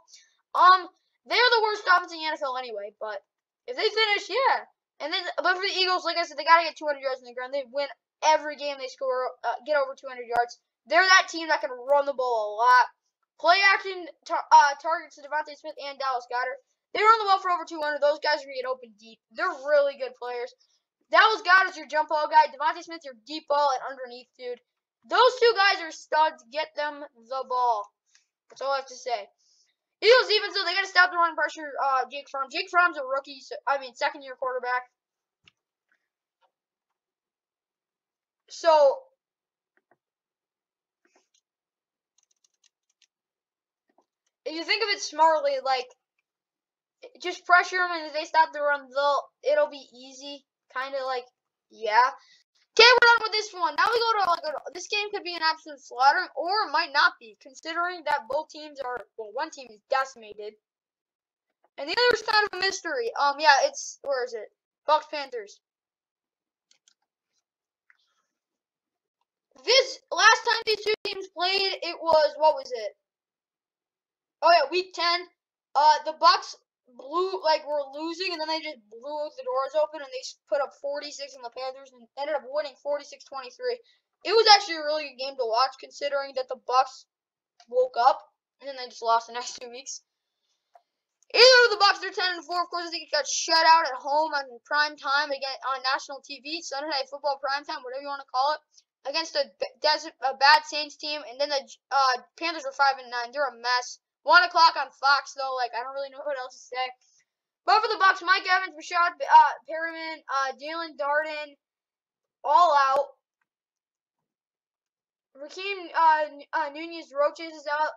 they're the worst offense in the NFL anyway. But if they finish, yeah. And then, but for the Eagles, like I said, they gotta get 200 yards on the ground. They win every game they score, get over 200 yards. They're that team that can run the ball a lot. Play action targets to Devontae Smith and Dallas Goedert. They run the ball for over 200. Those guys are going to get open deep. They're really good players. Dallas Goedert's your jump ball guy. Devontae Smith, your deep ball and underneath dude. Those two guys are studs. Get them the ball. That's all I have to say. Eagles defense, though, they got to stop the run pressure. Jake Fromm. Jake Fromm's a rookie. Second-year quarterback. So, if you think of it smartly, like, just pressure them, and if they stop the run, it'll be easy. Kind of like, yeah. Okay, we're done with this one. Now we go to, this game could be an absolute slaughter, or it might not be, considering that both teams are, well, one team is decimated, and the other is kind of a mystery. Yeah, where is it? Bucs Panthers. Last time these two teams played, it was, what was it? Oh yeah, week 10. The Bucs were losing, and then they just blew the doors open, and they put up 46 on the Panthers, and ended up winning 46-23. It was actually a really good game to watch, considering that the Bucs woke up, and then they just lost the next 2 weeks. Either of the Bucs, they're 10-4. Of course, they got shut out at home on prime time again on national TV, Sunday Night Football prime time, whatever you want to call it, against a bad Saints team, and then the Panthers were 5-9. They're a mess. 1 o'clock on Fox, though. Like, I don't really know what else to say. But for the Bucs, Mike Evans, Rashad Perriman, Jalen Darden, all out. Raheem Nunez-Roches is out.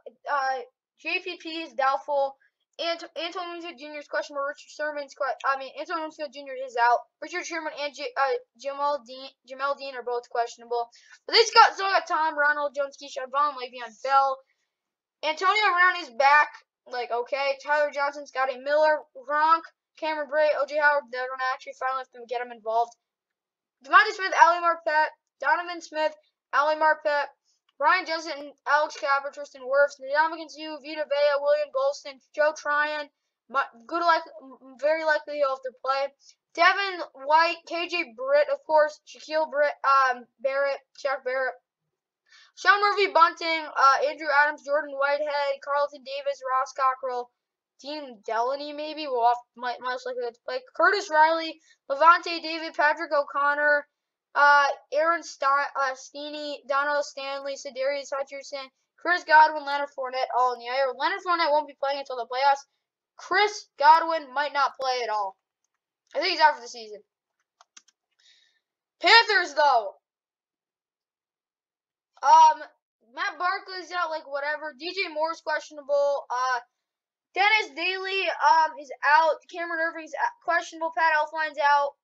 JPP is doubtful. Antonio Jr. is questionable. Antonio Jr. is out. Richard Sherman and Jamal Dean are both questionable. But they still got Tom, Ronald Jones, Keyshawn Vaughn, Le'Veon Bell. Antonio Brown is back. Like, okay. Tyler Johnson, Scotty Miller, Gronk, Cameron Bray, O.J. Howard. They're going to actually finally have to get him involved. Devontae Smith, Ali Marpet, Donovan Smith, Ali Marpet, Brian Johnson, Alex Capper, Tristan Wirfs, Ndamukong Suh, Vita Vea, William Golston, Joe Tryon. Very likely he'll have to play. Devin White, KJ Britt, of course, Shaquille Barrett, Shaq Barrett. Sean Murphy Bunting, Andrew Adams, Jordan Whitehead, Carlton Davis, Ross Cockrell, Dean Delaney maybe might most likely have to play. Curtis Riley, Levante David, Patrick O'Connor, Aaron Steeney, Donald Stanley, Sedarius Hutcherson, Chris Godwin, Leonard Fournette, all in the air. Leonard Fournette won't be playing until the playoffs. Chris Godwin might not play at all. I think he's out for the season. Panthers, though. Matt Barkley's out, like, whatever. DJ Moore's questionable. Dennis Daly, is out. Cameron Irving's questionable. Pat Elflein's out.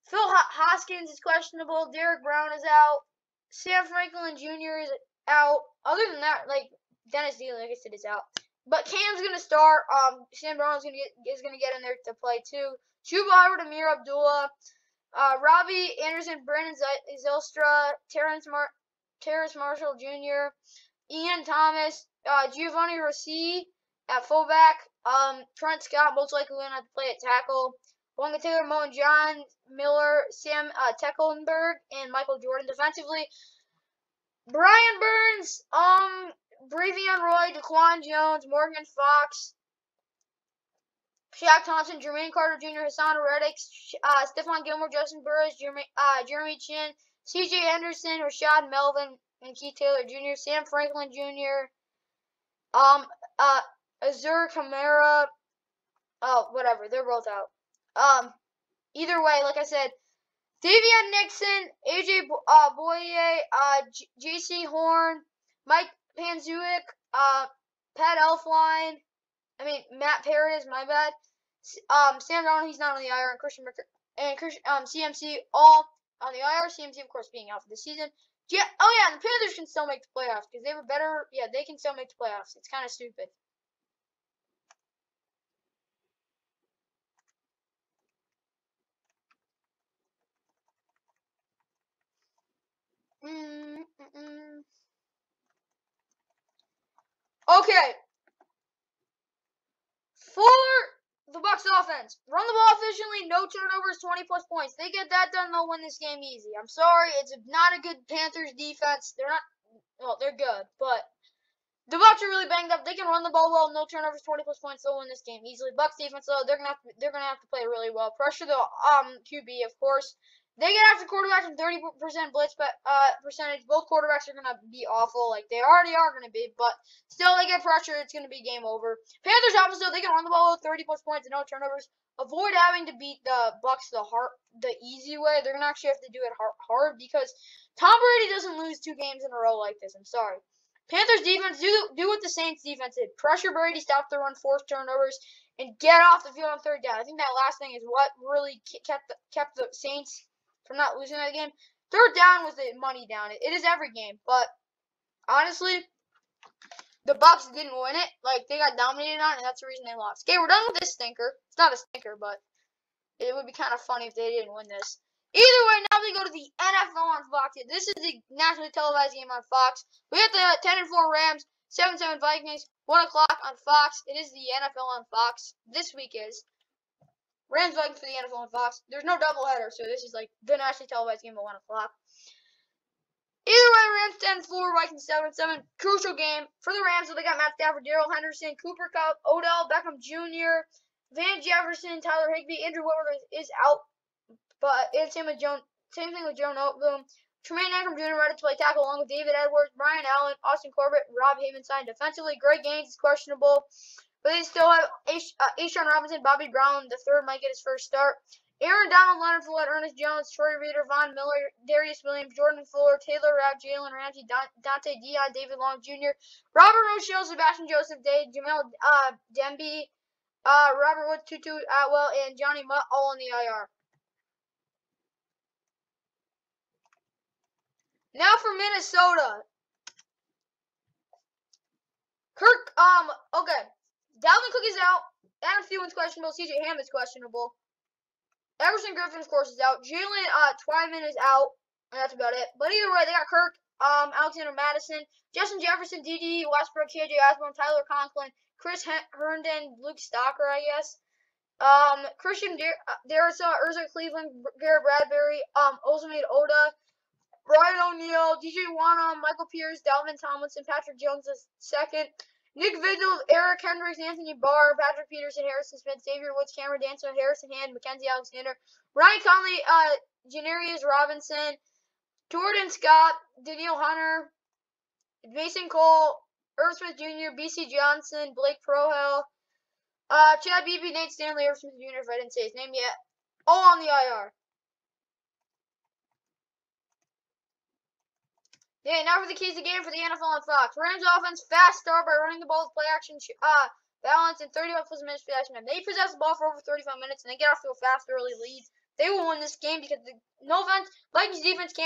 Phil Hoskins is questionable. Derek Brown is out. Sam Franklin Jr. is out. Other than that, like, Dennis Daly, like I said, is out. But Cam's gonna start. Sam Brown is gonna get in there to play too. Chuba Hubbard, Amir Abdullah, Robbie Anderson, Brandon Zylstra, Terrence Marshall Jr., Ian Thomas, Giovanni Rossi at fullback. Trent Scott most likely going to have to play at tackle. Wonga Taylor, Moen John, Miller, Sam Tecklenburg, and Michael Jordan defensively. Brian Burns, Bravion Roy, Daquan Jones, Morgan Fox, Shaq Thompson, Jermaine Carter Jr., Hassan Reddick, Stephon Gilmore, Justin Burris, Jeremy Chin, C.J. Henderson, Rashad Melvin, and Keith Taylor Jr., Sam Franklin Jr., Azur Kamara, whatever, they're both out. Either way, like I said, Davion Nixon, AJ Boye, J.C. Horn, Mike Panzuic, Pat Elflein, Matt Paradis, my bad. Sam Darnold, he's not on the IR, and CMC all on the IR. CMC, of course, being out for the season. Yeah. Oh yeah, the Panthers can still make the playoffs because they have a better. Yeah, they can still make the playoffs. It's kind of stupid. Okay. For the Bucs offense, run the ball efficiently, no turnovers, 20+ points. They get that done, they'll win this game easy. I'm sorry, it's not a good Panthers defense. They're not. Well, they're good, but the Bucs are really banged up. They can run the ball well, no turnovers, 20+ points. They'll win this game easily. Bucs defense, though, they're gonna have to play really well. Pressure the QB, of course. They get after quarterbacks in 30% blitz percentage. Both quarterbacks are gonna be awful, like they already are gonna be. But still, they get pressure. It's gonna be game over. Panthers offense, though, they can run the ball with 30+ points and no turnovers. Avoid having to beat the Bucs the easy way. They're gonna actually have to do it hard because Tom Brady doesn't lose 2 games in a row like this. I'm sorry. Panthers defense, do what the Saints defense did. Pressure Brady, stop the run, force turnovers, and get off the field on 3rd down. I think that last thing is what really kept the Saints from not losing that game. 3rd down was the money down. It is every game, but honestly, the Bucs didn't win it. Like, they got dominated on it, and that's the reason they lost. Okay, we're done with this stinker. It's not a stinker, but it would be kind of funny if they didn't win this. Either way, now we go to the NFL on Fox. This is the nationally televised game on Fox. We have the 10-4 Rams, 7-7 Vikings, 1 o'clock on Fox. It is the NFL on Fox. This week is Rams Vikings for the NFL on Fox. There's no doubleheader, so this is like the nationally televised game at 1 o'clock. Either way, Rams 10-4, Vikings 7-7. Crucial game for the Rams. So they got Matt Stafford, Darrell Henderson, Cooper Kupp, Odell Beckham Jr., Van Jefferson, Tyler Higbee. Andrew Whitworth is out, but it's same thing with Joe Noteboom. Tremaine Edmunds Jr. ready to play tackle along with David Edwards, Brian Allen, Austin Corbett, Rob Havenstein. Defensively, Greg Gaines is questionable, but they still have Ashawn Robinson, Bobby Brown. The third might get his first start. Aaron Donald, Leonard Fournette, Ernest Jones, Troy Reader, Von Miller, Darius Williams, Jordan Fuller, Taylor Rapp, Jalen Ramsey, Dante Dion, David Long Jr., Robert Rochelle, Sebastian Joseph Day, Jamel Demby, Robert Woods, Tutu Atwell, and Johnny Mutt all on the IR. Now for Minnesota. Okay. Dalvin Cook is out. Adam Thielen's questionable. C.J. Ham is questionable. Everson Griffin, of course, is out. Jalen Twyman is out. And that's about it. But either way, they got Kirk, Alexander Madison, Justin Jefferson, D.D. Westbrook, K.J. Osborne, Tyler Conklin, Chris Herndon, Luke Stalker, I guess. Christian Darrisaw, Urza Cleveland, Garrett Bradbury, Osamid Oda, Brian O'Neill, DJ Wana, Michael Pierce, Dalvin Tomlinson, Patrick Jones II, Nick Vigil, Eric Hendricks, Anthony Barr, Patrick Peterson, Harrison Smith, Xavier Woods, Cameron Dancer, Harrison Hand, Mackenzie Alexander, Ryan Conley, Janarius Robinson, Jordan Scott, Daniil Hunter, Mason Cole, Irv Smith Jr., B.C. Johnson, Blake Prohel, Chad Beebe, Nate Stanley, Irv Smith Jr., if I didn't say his name yet, all on the IR. Okay, now for the keys to the game for the NFL on Fox. Rams offense, fast start by running the ball with play action balance and 35+ minutes possession time. They possess the ball for over 35 minutes and they get off to a fast early lead. They will win this game because no offense, Vikings offense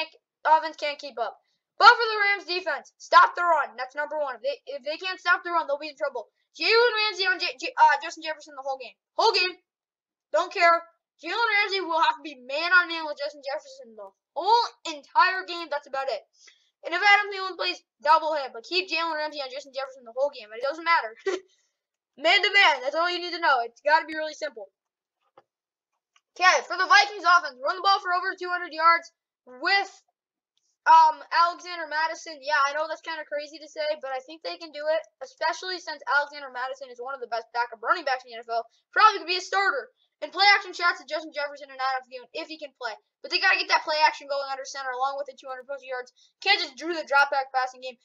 can't keep up. But for the Rams defense, stop the run. That's number one. If they can't stop the run, they'll be in trouble. Jalen Ramsey on Justin Jefferson the whole game. Don't care. Jalen Ramsey will have to be man on man with Justin Jefferson the whole entire game. That's about it. And if Adam Thielen plays, double him. But keep Jalen Ramsey on Justin Jefferson the whole game. But it doesn't matter. Man to man. That's all you need to know. It's got to be really simple. Okay, for the Vikings offense, run the ball for over 200 yards with Alexander Madison. Yeah, I know that's kind of crazy to say, but I think they can do it, especially since Alexander Madison is one of the best backup running backs in the NFL. Probably could be a starter. and play action shots to Justin Jefferson and Adam Thielen if he can play. But they got to get that play action going under center along with the 200 plus yards. Can't just drew the drop back passing game.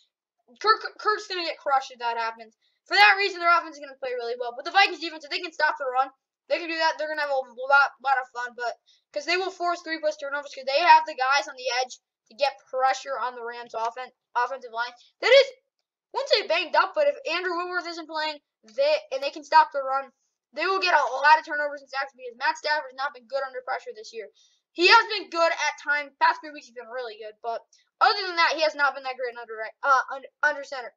Kirk's going to get crushed if that happens. For that reason, their offense is going to play really well. But the Vikings defense, if they can stop the run, they can do that. They're going to have a lot of fun. But because they will force 3+ turnovers because they have the guys on the edge to get pressure on the Rams offensive line. That is, I wouldn't say banged up, but if Andrew Whitworth isn't playing, they can stop the run, they will get a lot of turnovers and sacks because Matt Stafford has not been good under pressure this year. He has been good at times. Past 3 weeks, he's been really good. But other than that, he has not been that great under center.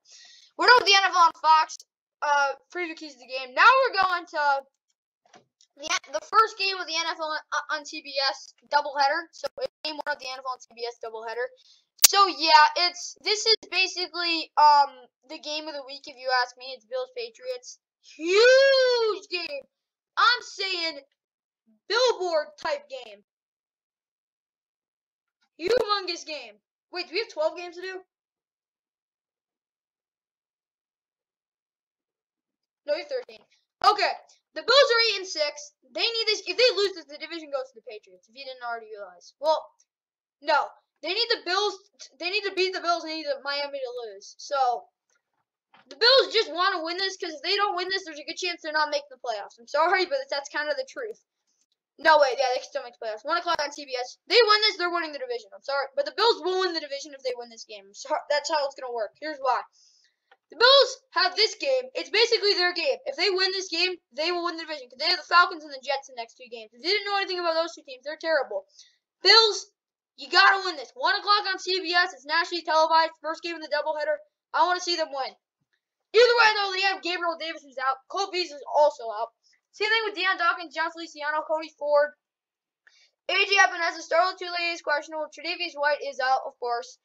We're done with the NFL on Fox. Preview keys of the game. Now we're going to the first game of the NFL on CBS doubleheader. So it's game 1 of the NFL on CBS doubleheader. So yeah, this is basically the game of the week if you ask me. It's Bills Patriots. Huge game. I'm saying billboard type game. Humongous game. Wait, do we have 12 games to do? No, you have 13. Okay. The Bills are 8-6. They need this. If they lose this, the division goes to the Patriots. If you didn't already realize. Well, no. They need the Bills. They need to beat the Bills. They need Miami to lose. So the Bills just want to win this because if they don't win this, there's a good chance they're not making the playoffs. I'm sorry, but that's kind of the truth. No, wait, yeah, they can still make the playoffs. 1 o'clock on CBS. They win this, they're winning the division. I'm sorry, but the Bills will win the division if they win this game. That's how it's gonna work. Here's why. The Bills have this game. It's basically their game. If they win this game, they will win the division because they have the Falcons and the Jets in the next 2 games. If you didn't know anything about those 2 teams, they're terrible. Bills, you gotta win this. 1 o'clock on CBS. It's nationally televised. First game of the doubleheader. I want to see them win. Either way, though, they have Gabriel Davis who's out. Cole Beasley is also out. Same thing with Deion Dawkins, John Feliciano, Cody Ford. A.J. Epinesa, Starla Tulay is questionable. Tre'Davious White is out, of course.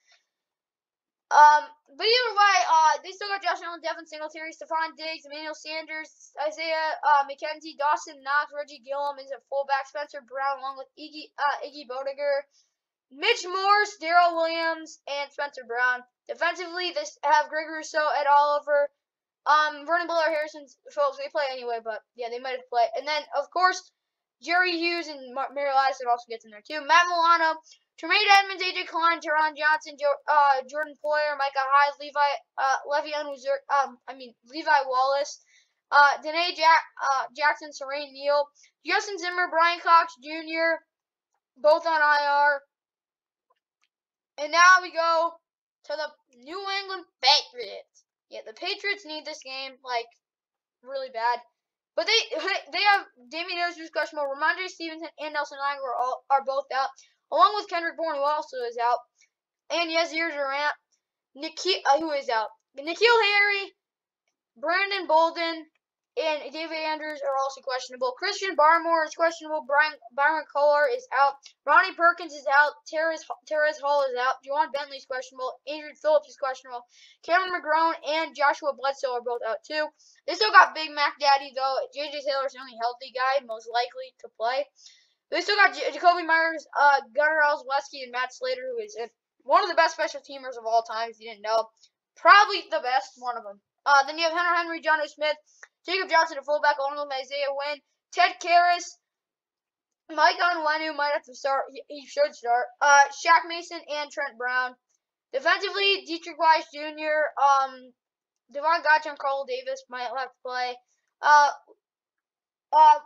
But either way, they still got Josh Allen, Devin Singletary, Stephon Diggs, Emmanuel Sanders, Isaiah McKenzie, Dawson Knox, Reggie Gillum is at fullback, Spencer Brown, along with Iggy Bodiger, Mitch Morse, Darrell Williams, and Spencer Brown. Defensively, they have Greg Rousseau, Ed Oliver, Vernon Buller, Harrison Phillips. They play anyway, but yeah, they might have played. And then, of course, Jerry Hughes and Mary Addison also gets in there too. Matt Milano, Tremaine Edmonds, AJ Klein, Teron Johnson, Jordan Poyer, Micah Hyde, Levi Wallace, Danae Jackson, Sarain Neal, Justin Zimmer, Brian Cox Jr., both on IR. And now we go to the New England Patriots. Yeah, the Patriots need this game, like, really bad. But they have Damian Harris who's questionable. Ramondre Stevenson and Nelson Aguilar are both out, along with Kendrick Bourne, who also is out, and Yazir Durant, who is out. N'Keal Harry, Brandon Bolden, and David Andrews are also questionable. Christian Barmore is questionable. Byron Kohler is out. Ronnie Perkins is out. Terrence Hall is out. Juwan Bentley is questionable. Adrian Phillips is questionable. Cameron McGrone and Joshua Bledsoe are both out too. They still got Big Mac Daddy though. J.J. Taylor's the only healthy guy, most likely to play. They still got Jacoby Myers, Gunnar Olszewski, and Matt Slater, who is one of the best special teamers of all time, if you didn't know. Probably the best, one of them. Then you have Hunter Henry, Jonnu Smith, Jacob Johnson at fullback, along with Isaiah Wynn, Ted Karras, Mike Onwenu might have to start. He should start. Shaq Mason and Trent Brown. Defensively, Dietrich Weiss Jr., Devon Gotcha and Carl Davis might have to play.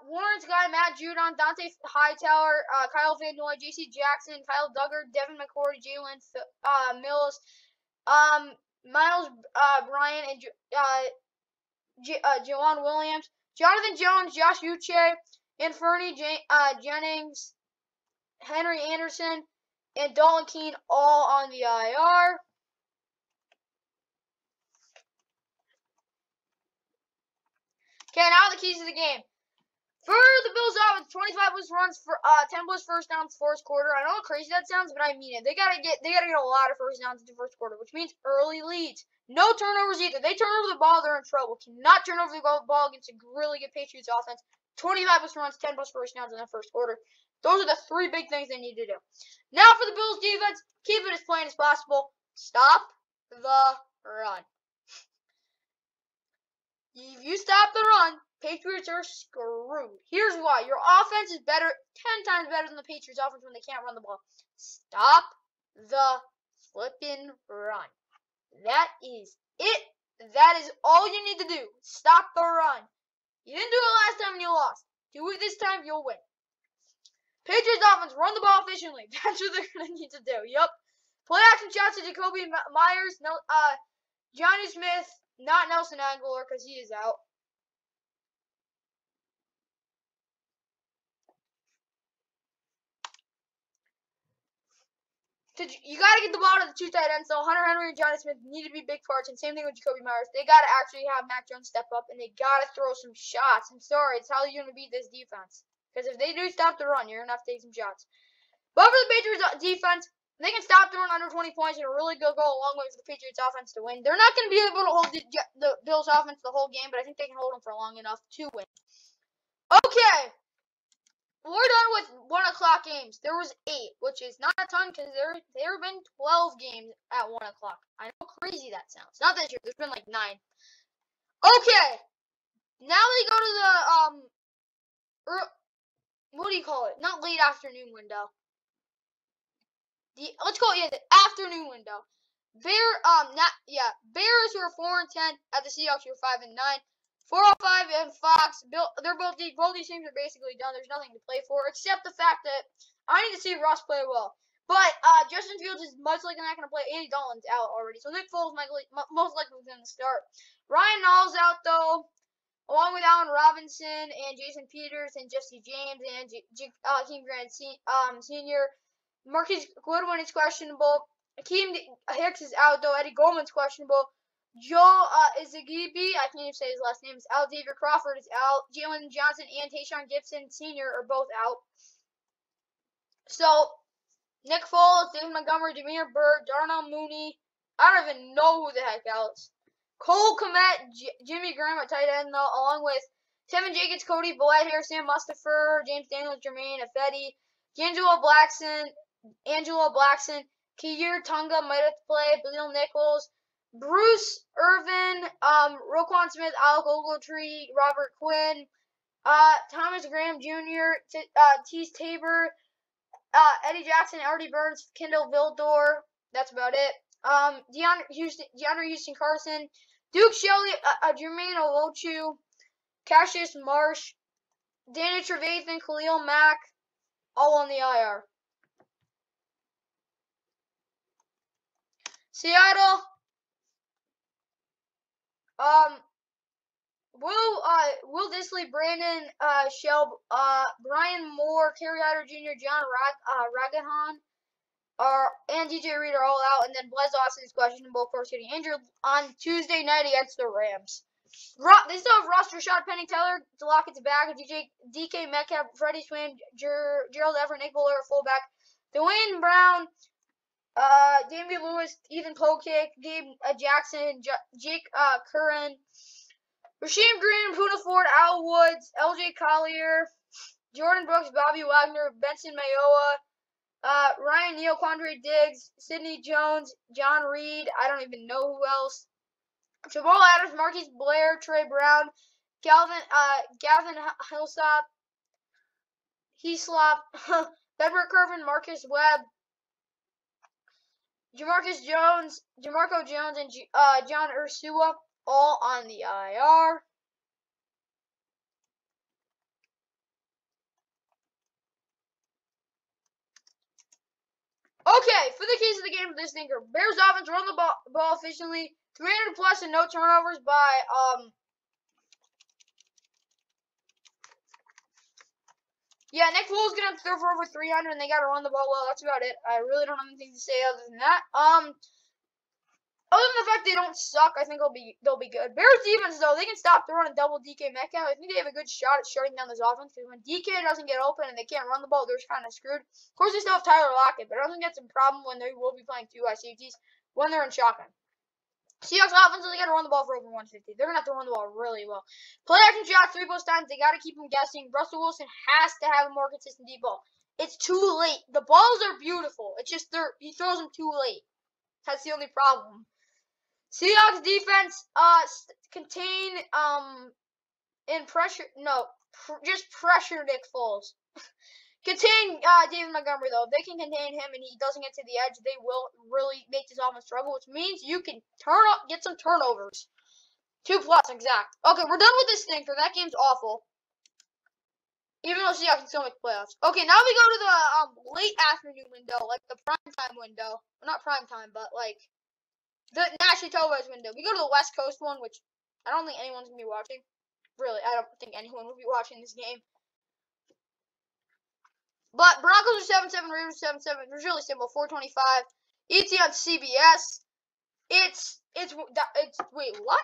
Warren's guy, Matt Judon, Dante Hightower, Kyle Van Noy, J.C. Jackson, Kyle Duggar, Devin McCourty, Jalen Mills, Miles Bryant, and Jawan Williams, Jonathan Jones, Josh Uche, and Fernie Jennings, Henry Anderson, and Dalton Keene all on the IR. Okay, now the keys to the game. For the Bills offense, 25 plus runs for 10 plus first downs first quarter. I know how crazy that sounds, but I mean it. They gotta get a lot of first downs in the first quarter, which means early leads. No turnovers either. They turn over the ball, they're in trouble. Cannot turn over the ball against a really good Patriots offense. 25 plus runs, 10 plus first downs in the first quarter. Those are the 3 big things they need to do. Now for the Bills defense, keep it as plain as possible. Stop the run. If you stop the run, Patriots are screwed. Here's why. Your offense is better, 10 times better than the Patriots offense when they can't run the ball. Stop the flippin' run. That is it. That is all you need to do. Stop the run. You didn't do it last time and you lost. Do it this time, you'll win. Patriots offense, run the ball efficiently. That's what they're going to need to do. Yup. Play action shots to Jacoby Myers, Johnny Smith, not Nelson Aguilar because he is out. You got to get the ball to the two tight ends. So Hunter Henry and Johnny Smith need to be big parts. And same thing with Jacoby Myers. They got to actually have Mac Jones step up, and they got to throw some shots. I'm sorry. It's how you're going to beat this defense. Because if they do stop the run, you're going to have to take some shots. But for the Patriots defense, they can stop throwing under 20 points and really go a long way for the Patriots offense to win. They're not going to be able to hold the Bills offense the whole game, but I think they can hold them for long enough to win. Okay. We're done with 1 o'clock games. There was 8, which is not a ton because there have been 12 games at 1 o'clock. I know how crazy that sounds. Not this year. There's been like 9. Okay. Now they go to the what do you call it? Not late afternoon window. Let's call it the afternoon window. Bears who are 4-10 at the Seahawks who are 5-9. 405 and Fox. They're both these teams are basically done. There's nothing to play for except the fact that I need to see Russ play well. But Justin Fields is much likely not going to play. Andy Dalton's out already, so Nick Foles most likely going to start. Ryan Nall's out though, along with Allen Robinson and Jason Peters and Jesse James and Keem Grant Sr. Marquise Goodwin is questionable. Akeem Hicks is out though. Eddie Goldman's questionable. Joe Izagibi, I can't even say his last name, is out. Xavier Crawford is out. Jalen Johnson and Tayshaun Gibson Sr. are both out. So, Nick Foles, David Montgomery, Jameer Byrd, Darnell Mooney, I don't even know who the heck else. Cole Kmet, Jimmy Graham at tight end, though, along with Tevin Jacobs, Cody Blackhair, Sam Mustipher, James Daniels, Jermaine Ifedi, Angelo Blackson, Kier Tunga might have to play, Bill Nichols, Bruce Irvin, Roquan Smith, Alec Ogletree, Robert Quinn, Thomas Graham Jr., Tease Tabor, Eddie Jackson, Artie Burns, Kendall Vildor. That's about it. DeAndre Houston Carson, Duke Shelley, Jermaine Olochu, Cassius Marsh, Danny Trevathan, Khalil Mack, all on the IR. Seattle. Will Disley, Brandon Shelb, Brian Moore, Kerry Hyder Jr., John Ragahan, and DJ Reed are all out, and then Blez Austin is questionable, of course, getting injured on Tuesday night against the Rams. They still have roster shot Penny Teller, Delockett's back, DK Metcalf, Freddie Swain, Gerald Everett, Nick Bowler, fullback, Dwayne Brown, Damian Lewis, Ethan Pokick, Gabe Jackson, Jake Curran, Rasheem Green, Puna Ford, Al Woods, LJ Collier, Jordan Brooks, Bobby Wagner, Benson Mayowa, Ryan Neal, Quandre Diggs, Sidney Jones, John Reed, I don't even know who else, Jamal Adams, Marquise Blair, Trey Brown, Gavin Heaslop, Bedford Curvin, Marcus Webb, Jamarco Jones, and John Ursua, all on the IR. Okay, for the keys of the game for this thinker, Bears offense run the ball efficiently, 300 plus and no turnovers by Nick Foles is gonna have to throw for over 300, and they gotta run the ball well. That's about it. I really don't have anything to say other than that. Other than the fact they don't suck, I think they'll be good. Bears defense though, they can stop the run and double DK Metcalf. I think they have a good shot at shutting down this offense because when DK doesn't get open and they can't run the ball, they're kind of screwed. Of course, they still have Tyler Lockett, but I don't think that's a problem when they will be playing 2 high safeties when they're in shotgun. Seahawks offense, they got to run the ball for over 150. They're gonna have to run the ball really well. Play action shots 3 post times. They got to keep them guessing. Russell Wilson has to have a more consistent deep ball. It's too late. The balls are beautiful. It's just he throws them too late. That's the only problem. Seahawks defense contain just pressure Nick Foles. Contain David Montgomery, though. If they can contain him and he doesn't get to the edge, they will really make this offense struggle, which means you can get some turnovers. 2+, exact. Okay, we're done with this thing, for that game's awful. Even though Seahawks can still make playoffs. Okay, now we go to the late afternoon window, like the primetime window. Well, not primetime, but like the nationally televised window. We go to the West Coast one, which I don't think anyone's going to be watching. Really, I don't think anyone will be watching this game. But Broncos are 7-7, Raiders 7-7. It's really simple. 425. ET on CBS. It's wait, what?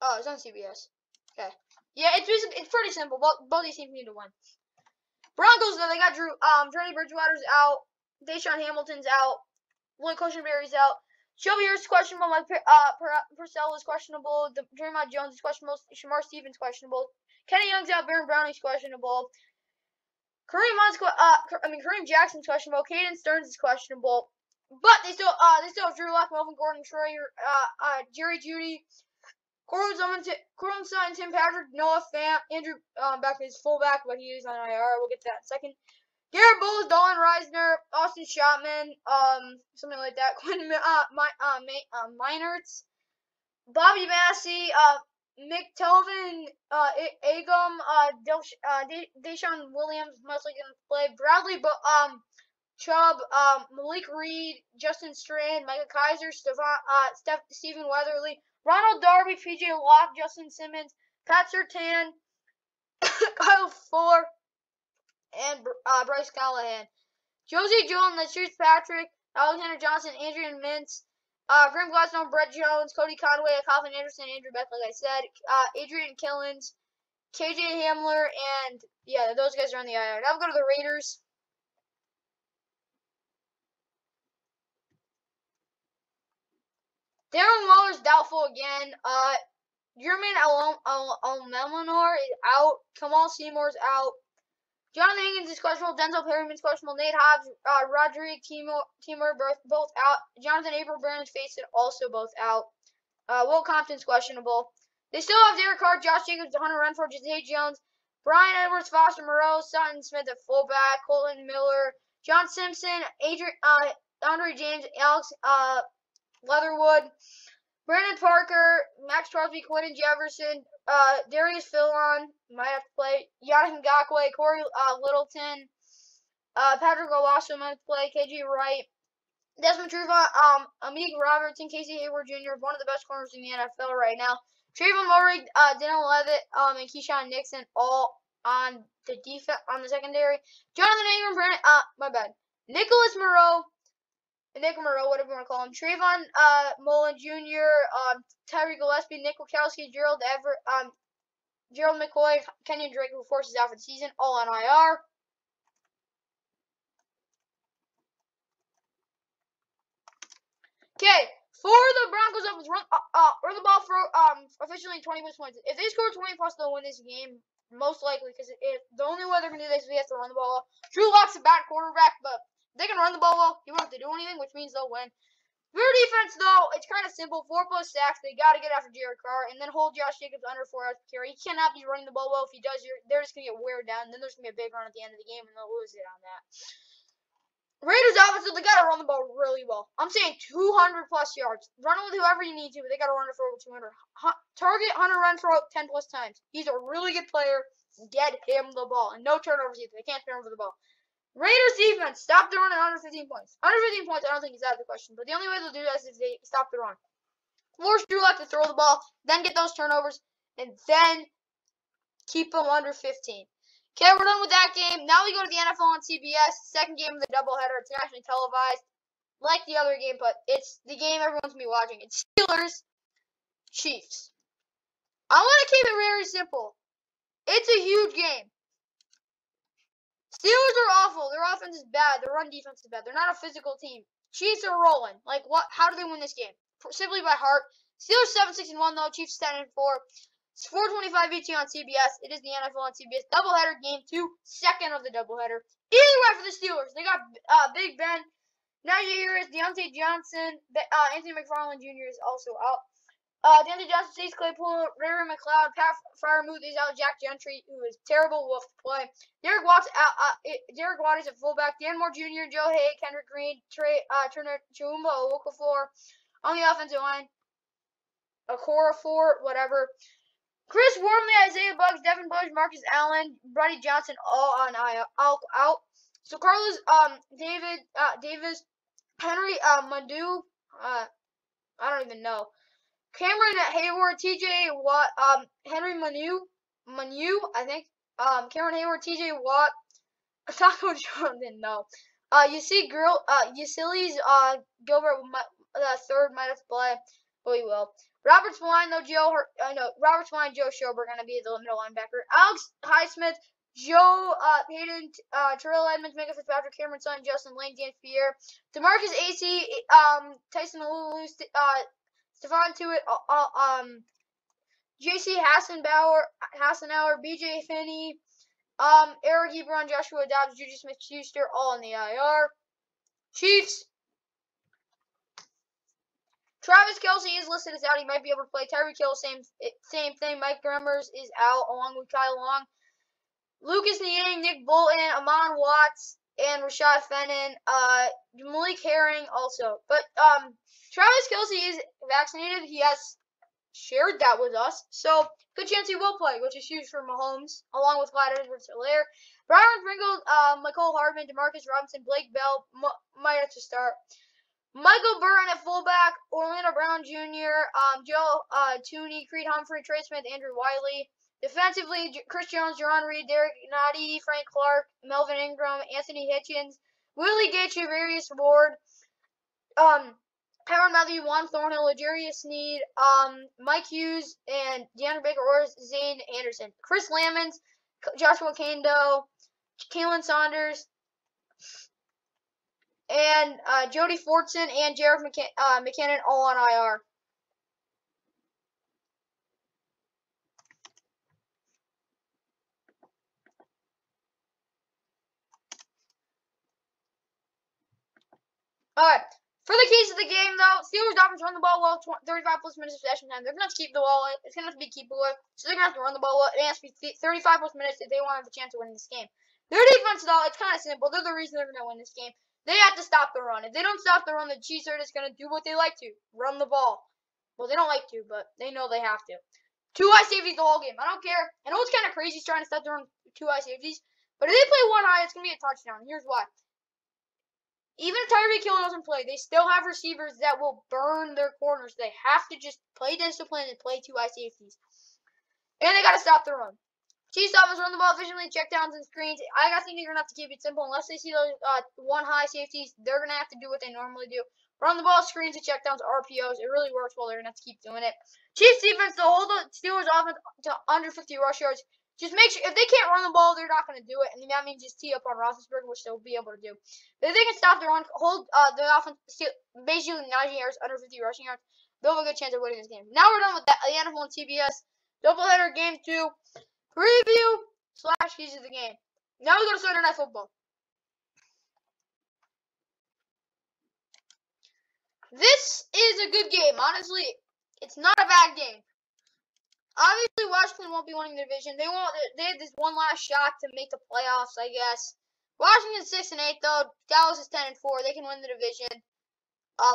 Oh, it's on CBS. Okay. Yeah, it's pretty simple. Both these teams need to win. Broncos, though, they got Teddy Bridgewater's out. Deshaun Hamilton's out. Lloyd Cushenberry's out. Shelby Harris is questionable. Mike Purcell is questionable. Draymond Jones is questionable. Shamar Stevens questionable. Kenny Young's out. Baron Browning's questionable. Kareem Jackson's questionable. Caden Stearns is questionable. But they still have Drew Lock, Melvin Gordon, Schreier, Jerry Jeudy, Courtland Sutton, Tim Patrick, Noah Fant, Andrew back to his fullback, but he is on IR. We'll get to that in a second. Garrett Bowles, Dolan Reisner, Austin Shotman, something like that. Quinn Meinertz, Bobby Massey, Mick Telvin, Agum, Deshaun Williams mostly going to play. Bradley Chubb, Malik Reed, Justin Strand, Micah Kaiser, Stephen Weatherly, Ronald Darby, PJ Locke, Justin Simmons, Pat Surtain, Kyle Fuller, and Bryce Callahan. Josie Jewell, Latrice Patrick, Alexander Johnson, Adrian Mintz, Graham Gladstone, Brett Jones, Cody Conway, Calvin Anderson, Andrew Beck, like I said, Adrian Killens, KJ Hamler, and yeah, those guys are on the IR. Now we'll go to the Raiders. Darren Waller's doubtful again. Jermaine Almelinor is out. Kamal Seymour's out. Jonathan Higgins is questionable. Denzel Perryman's questionable. Nate Hobbs, Roderick Timur both out. Jonathan Abram, Brandon Faison also both out. Will Compton's questionable. They still have Derek Carr, Josh Jacobs, Hunter Renfrow, Jay Jones, Brian Edwards, Foster Moreau, Sutton Smith at fullback, Colton Miller, John Simpson, Andre James, Alex Leatherwood, Brandon Parker, Max Crosby, Quentin Jefferson, Darius Philon might have to play, Yannick Ngakoue, Corey Littleton, Patrick Olaso might have to play, KJ Wright, Desmond Trufant, Amik Robertson, Casey Hayward Jr., one of the best corners in the NFL right now. Trayvon Mulray, Daniel Levitt, and Keyshawn Nixon all on the defense on the secondary. Jonathan Ingram, Nicholas Moreau. Nick Moreau, whatever you want to call him. Trayvon Mullen Jr., Tyree Gillespie, Nick Wachowski, Gerald McCoy, Kenyon Drake, who forces out for the season, all on IR. Okay, for the Broncos offense, run the ball for officially 20 points. If they score 20 plus, they'll win this game, most likely, because the only way they're going to do this is they have to run the ball. Drew Lock's a bad quarterback, but they can run the ball well. You won't have to do anything, which means they'll win. Their defense, though, it's kind of simple. 4+ sacks. They got to get after Jared Carr and then hold Josh Jacobs under 4 yards per carry. He cannot be running the ball well. If he does, they're just going to get wear down. And then there's going to be a big run at the end of the game, and they'll lose it on that. Raiders offense, they got to run the ball really well. I'm saying 200+ yards. Run it with whoever you need to, but they got to run it for over 200. Target Hunter Renfrow 10+ times. He's a really good player. Get him the ball. And no turnovers either. They can't turn over the ball. Raiders defense, stop the run at under 15 points. Under 15 points, I don't think is out of the question. But the only way they'll do that is if they stop the run. Force Drew Lock to throw the ball, then get those turnovers, and then keep them under 15. Okay, we're done with that game. Now we go to the NFL on CBS. Second game of the doubleheader. It's nationally televised, like the other game, but it's the game everyone's going to be watching. It's Steelers, Chiefs. I want to keep it very simple. It's a huge game. Steelers are awful. Their offense is bad. Their run defense is bad. They're not a physical team. Chiefs are rolling. Like, what? How do they win this game? Simply by heart. Steelers 7-6-1 though. Chiefs 10-4. It's 4:25 ET on CBS. It is the NFL on CBS. Doubleheader game 2, second of the doubleheader. Either way for the Steelers. They got Big Ben. Najee Harris, Deontay Johnson, Anthony McFarland Jr. is also out. Deontay Johnson, Chase Claypool, Ray McLeod, Pat Freiermuth is out. Jack Gentry, who is terrible, will have to play. Derek Watts out. Derek Waters at fullback. Dan Moore Jr., Joe Hay, Kendrick Green, Turner, Chiumba, Okafor on the offensive line. Okora 4, whatever. Chris Wormley, Isaiah Buggs, Devin Bush, Marcus Allen, Buddy Johnson, all on out. So Carlos, Davis, Henry, Madu, I don't even know. Cameron Hayward, TJ Watt, Henry Manu, I think. Cameron Hayward, TJ Watt, Taco John didn't know. You see, Yasilis, Gilbert, the third might have to play, but he will. Robert Swine, though, Robert Swine, Joe Schober going to be the middle linebacker. Alex Highsmith, Joe Hayden, Terrell Edmonds, Micah Fitzpatrick, Cameron Sutton, Justin Lane, James Pierre, DeMarcus AC, Tyson Alulu, Stephon Tuitt, J.C. Hassenauer, B.J. Finney, Eric Ebron, Joshua Dobbs, Juju Smith-Schuster, all in the IR. Chiefs. Travis Kelce is listed as out. He might be able to play. Tyreek Hill, same thing. Mike Gremmers is out along with Kyle Long. Lucas Niang, Nick Bolton, Amon Watts, and Rashad Fenton. Malik Herring also. But Travis Kelce is vaccinated. He has shared that with us. So good chance he will play, which is huge for Mahomes, along with Clyde Edwards-Helaire. Byron Pringle, Mecole Hardman, Demarcus Robinson, Blake Bell might have to start. Michael Burton at fullback, Orlando Brown Jr., Joe Tooney, Creed Humphrey, Trey Smith, Andrew Wiley. Defensively, Chris Jones, Jerron Reed, Derek Nadi, Frank Clark, Melvin Ingram, Anthony Hitchens, Willie Gay, Javarius Ward, Tyrann Mathieu, Juan Thornhill, L'Jarius Sneed, Mike Hughes, and DeAndre Baker or Zane Anderson. Chris Lamons, Joshua Kando, Kalen Saunders, and Jody Fortson and Jared McKinnon all on IR. Alright. For the keys to the game, though, Steelers Dolphins run the ball well, 35 plus minutes of possession time. They're going to have to keep the ball. It's going to have to be keepable. So they're going to have to run the ball well. It has to be 35 plus minutes if they want to have a chance to win this game. Their defense, though, it's kind of simple. They're the reason they're going to win this game. They have to stop the run. If they don't stop the run, the Chiefs are just going to do what they like to. Run the ball. Well, they don't like to, but they know they have to. 2 high safeties the whole game. I don't care. I know it's kind of crazy trying to stop the run 2 high safeties. But if they play 1 high, it's going to be a touchdown. Here's why. Even if Tyreek Hill doesn't play, they still have receivers that will burn their corners. They have to just play discipline and play 2 high safeties. And they got to stop the run. Chiefs offense run the ball efficiently, checkdowns and screens. I think they're going to have to keep it simple. Unless they see those 1 high safeties, they're going to have to do what they normally do. Run the ball, screens, and checkdowns, RPOs. It really works well. They're going to have to keep doing it. Chiefs defense to hold the Steelers offense to under 50 rush yards. Just make sure, if they can't run the ball, they're not going to do it. And that means just tee up on Roethlisberger, which they'll be able to do. But if they can stop the run, hold the offense, basically Najee Harris under 50 rushing yards, they'll have a good chance of winning this game. Now we're done with the NFL and TBS. Doubleheader game 2. Preview / keys of the game. Now we go to Sunday Night Football. This is a good game. Honestly, it's not a bad game. Obviously, Washington won't be winning the division. They had this one last shot to make the playoffs, I guess. Washington's 6-8 though. Dallas is 10-4. They can win the division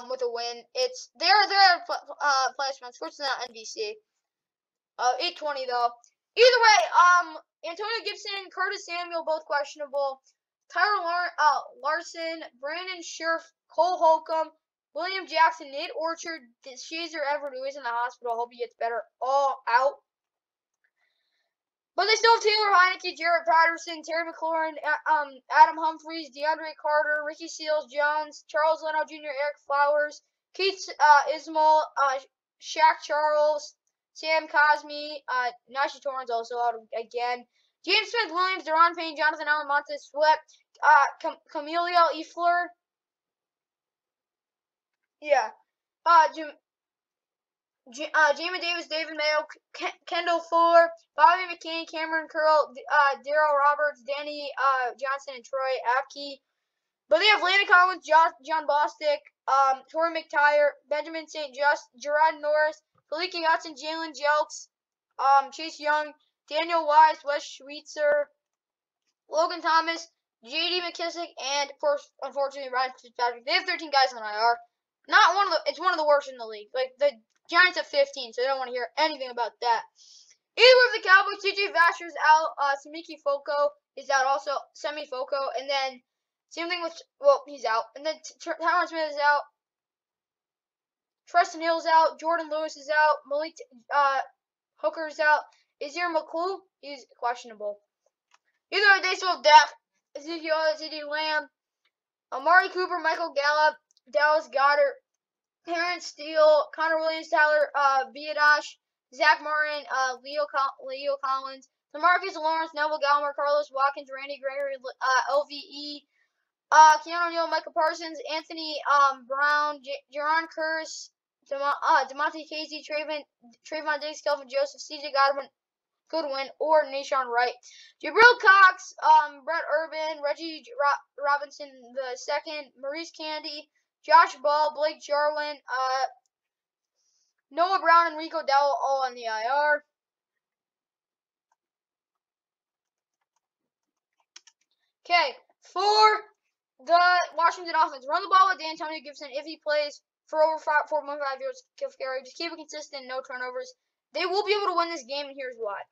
with a win. They're playoff spot. Sports not NBC. 8:20 though. Either way, Antonio Gibson, Curtis Samuel, both questionable. Tyler Larson, Brandon Scherf, Cole Holcomb, William Jackson, Nate Orchard, Shazer Everett, who is in the hospital. Hope he gets better. All out. But they still have Taylor Heineke, Jared Patterson, Terry McLaurin, Adam Humphries, DeAndre Carter, Ricky Seals-Jones, Charles Leno Jr., Eric Flowers, Keith Ismail, Shaq Charles, Sam Cosmi, Najee Torrance also out again. James Smith-Williams, Deron Payne, Jonathan Allen, Montez Sweat, Camille Efleur. Yeah. Jamin Davis, David Mayo, Kendall Fuller, Bobby McCain, Cameron Curl, Daryl Roberts, Danny Johnson, and Troy Apke. But they have Landon Collins, John Bostic, Torrey McTyer, Benjamin St. Just, Gerard Norris, Felipe Hudson, Jalen Jelks, Chase Young, Daniel Wise, Wes Schweitzer, Logan Thomas, J.D. McKissick, and unfortunately Ryan Fitzpatrick. They have 13 guys on IR. It's one of the worst in the league. Like the Giants have 15, so they don't want to hear anything about that. Either of the Cowboys, C.J. Vasher's out. Samiki Foko is out also. Semi Foko, and then same thing with he's out. And then Tyron Smith is out. Treston Hill's out. Jordan Lewis is out. Malik Hooker is out. Azir McCool is questionable. Either way, they still have depth. Ezekiel, CeeDee Lamb, Amari Cooper, Michael Gallup, Dallas Goedert, Terrence Steele, Connor Williams, Tyler Biadasz, Zach Martin, Leo Collins, Demarcus Lawrence, Neville Gallimore, Carlos Watkins, Randy Gregory, LVE, Keanu Neal, Michael Parsons, Anthony Brown, Jaron Curse, DeMonte Casey, Trayvon Diggs, Kelvin Joseph, CJ Goodwin, or Nashawn Wright. Jabril Cox, Brett Urban, Reggie Robinson II, Maurice Candy, Josh Ball, Blake Jarwin, Noah Brown, and Rico Dowell all on the IR. Okay, for the Washington offense, run the ball with D'Antonio Gibson if he plays for over 4.5 yards of carry. Just keep it consistent, no turnovers. They will be able to win this game, and here's why.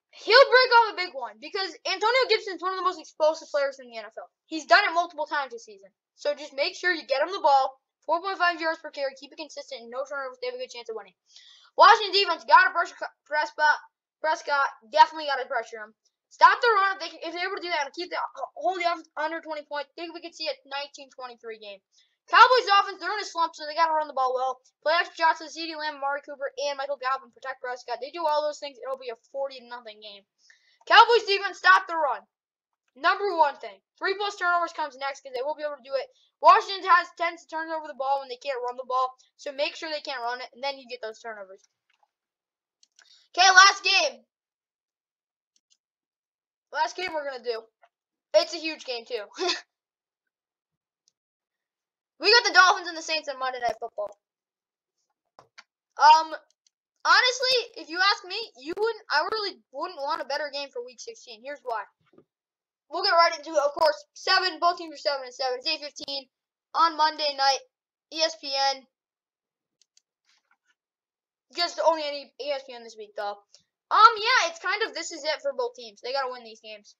He'll break off a big one because Antonio Gibson is one of the most explosive players in the NFL. He's done it multiple times this season. So just make sure you get him the ball. 4.5 yards per carry. Keep it consistent. No turnovers. They have a good chance of winning. Washington defense got to pressure Prescott. Definitely got to pressure him. Stop the run if they're able to do that and hold the offense under 20 points. I think we could see a 19-23 game. Cowboys offense, they're in a slump, so they got to run the ball well. Play extra shots to CeeDee Lamb, Amari Cooper, and Michael Gallup and protect Prescott. They do all those things, it'll be a 40-0 game. Cowboys defense, stop the run. Number one thing. 3+ turnovers comes next because they will be able to do it. Washington tends to turn over the ball when they can't run the ball, so make sure they can't run it, and then you get those turnovers. Okay, last game. Last game we're going to do. It's a huge game, too. We got the Dolphins and the Saints on Monday Night Football. Honestly, if you ask me, I really wouldn't want a better game for Week 16. Here's why. We'll get right into it. Of course, both teams are 7-7. It's 8:15 on Monday night, ESPN. Just only any ESPN this week, though. Yeah, it's kind of this is it for both teams. They gotta win these games.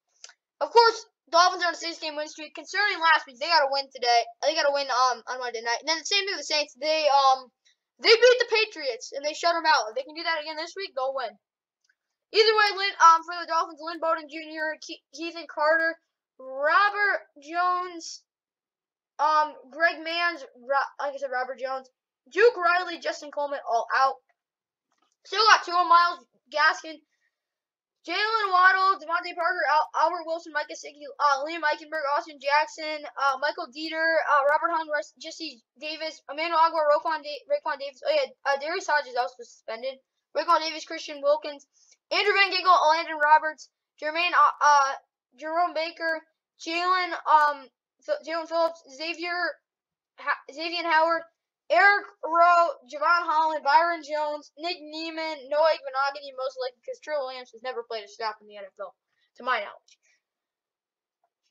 Of course, Dolphins are on a 6-game win streak. Concerning last week, they gotta win today. They gotta win on Monday night. And then the same thing with the Saints. They beat the Patriots and they shut them out. If they can do that again this week, they'll win. Either way, for the Dolphins, Lynn Bowden Jr., Keithan Carter, Robert Jones, Greg Manns, like I said, Robert Jones, Duke Riley, Justin Coleman, all out. Still got Tua, Miles Gaskin, Jalen Waddle, Devontae Parker, Albert Wilson, Mike Gesicki, Liam Eichenberg, Austin Jackson, Michael Dieter, Robert Hunt, Jesse Davis, Emmanuel Agua, Raekwon Davis. Oh yeah, Darius Hodges also suspended. Raekwon Davis, Christian Wilkins, Andrew Van Ginkel, Landon Roberts, Jerome Baker, Jalen Phillips, Xavier Howard, Eric Rowe, Javon Holland, Byron Jones, Nick Neiman, Noah Igbinoghene, most likely because Trill Williams has never played a snap in the NFL, to my knowledge.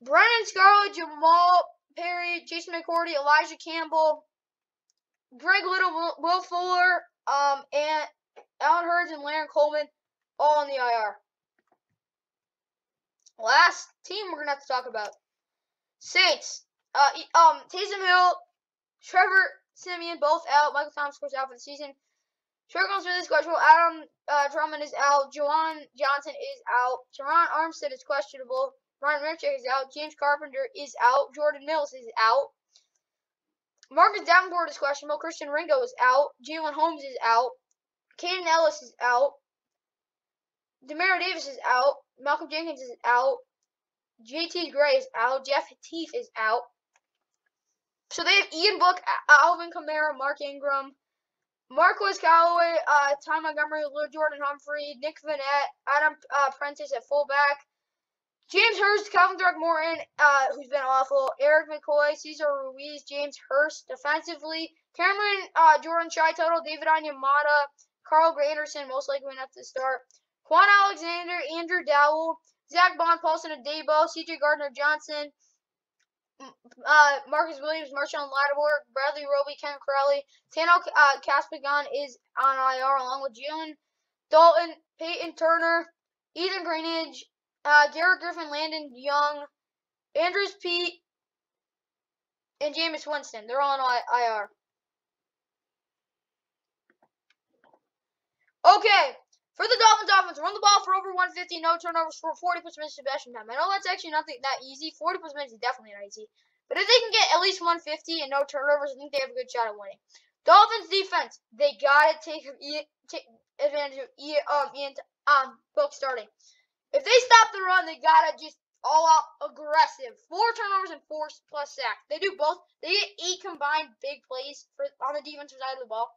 Brennan Scarlett, Jamal Perry, Jason McCourty, Elijah Campbell, Greg Little, Will Fuller, and Alan Hurts and Laren Coleman, all on the IR. Last team we're gonna have to talk about. Saints. Taysom Hill, Trevor Simeon, both out. Michael Thomas, of course, out for the season. Trevor Smith is questionable. Adam Drummond is out. Juwan Johnson is out. Teron Armstead is questionable. Ryan Ramczyk is out. James Carpenter is out. Jordan Mills is out. Marcus Davenport is questionable. Christian Ringo is out. Jalen Holmes is out. Caden Ellis is out. Demario Davis is out. Malcolm Jenkins is out. JT Gray is out. Jeff Teef is out. So they have Ian Book, Alvin Kamara, Mark Ingram, Marquez Callaway, Ty Montgomery, Lou Jordan Humphrey, Nick Vanette, Adam Prentice at fullback, James Hurst, Calvin Throckmorton, who's been awful. Eric McCoy, Cesar Ruiz, James Hurst defensively. Cameron Jordan Total, David Onyemata, Carl Granderson, most likely enough to start. Quan Alexander, Andrew Dowell, Zach Bond, Paulson Adebo, CJ Gardner Johnson, Marcus Williams, Marshawn Lattimore, Bradley Roby, Ken Crowley. Tano Caspigan is on IR along with Jalen Dalton, Peyton Turner, Ethan Greenidge, Garrett Griffin, Landon Young, Andrews Pete, and Jameis Winston. They're all on IR. Okay, for the Dolphins offense, run the ball for over 150, no turnovers for 40 plus minutes possession time. I know that's actually not that easy. 40 plus minutes is definitely not easy. But if they can get at least 150 and no turnovers, I think they have a good shot at winning. Dolphins defense, they gotta take advantage of Ian Book starting. If they stop the run, they gotta just all out aggressive. 4 turnovers and 4 plus sacks. They do both. They get 8 combined big plays on the defensive side of the ball.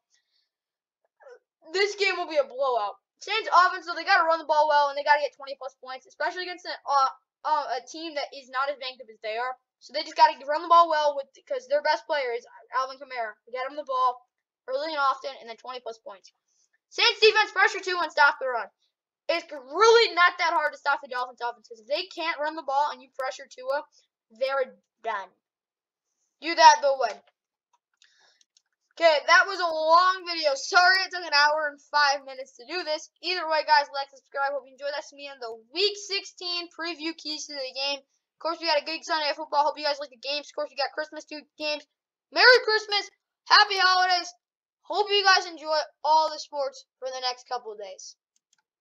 This game will be a blowout. Saints offense, so they gotta run the ball well and they gotta get 20 plus points, especially against a team that is not as banged up as they are. So they just gotta run the ball well because their best player is Alvin Kamara. Get him the ball early and often, and then 20 plus points. Saints defense, pressure 2 and stop the run. It's really not that hard to stop the Dolphins offense because if they can't run the ball and you pressure Tua, they're done. Do that, they'll win. Okay, that was a long video. Sorry it took an hour and 5 minutes to do this. Either way, guys, like, subscribe. Hope you enjoyed that. See me in the Week 16 preview keys to the game. Of course, we got a good Sunday of football. Hope you guys like the games. Of course, we got Christmas 2 games. Merry Christmas. Happy holidays. Hope you guys enjoy all the sports for the next couple of days.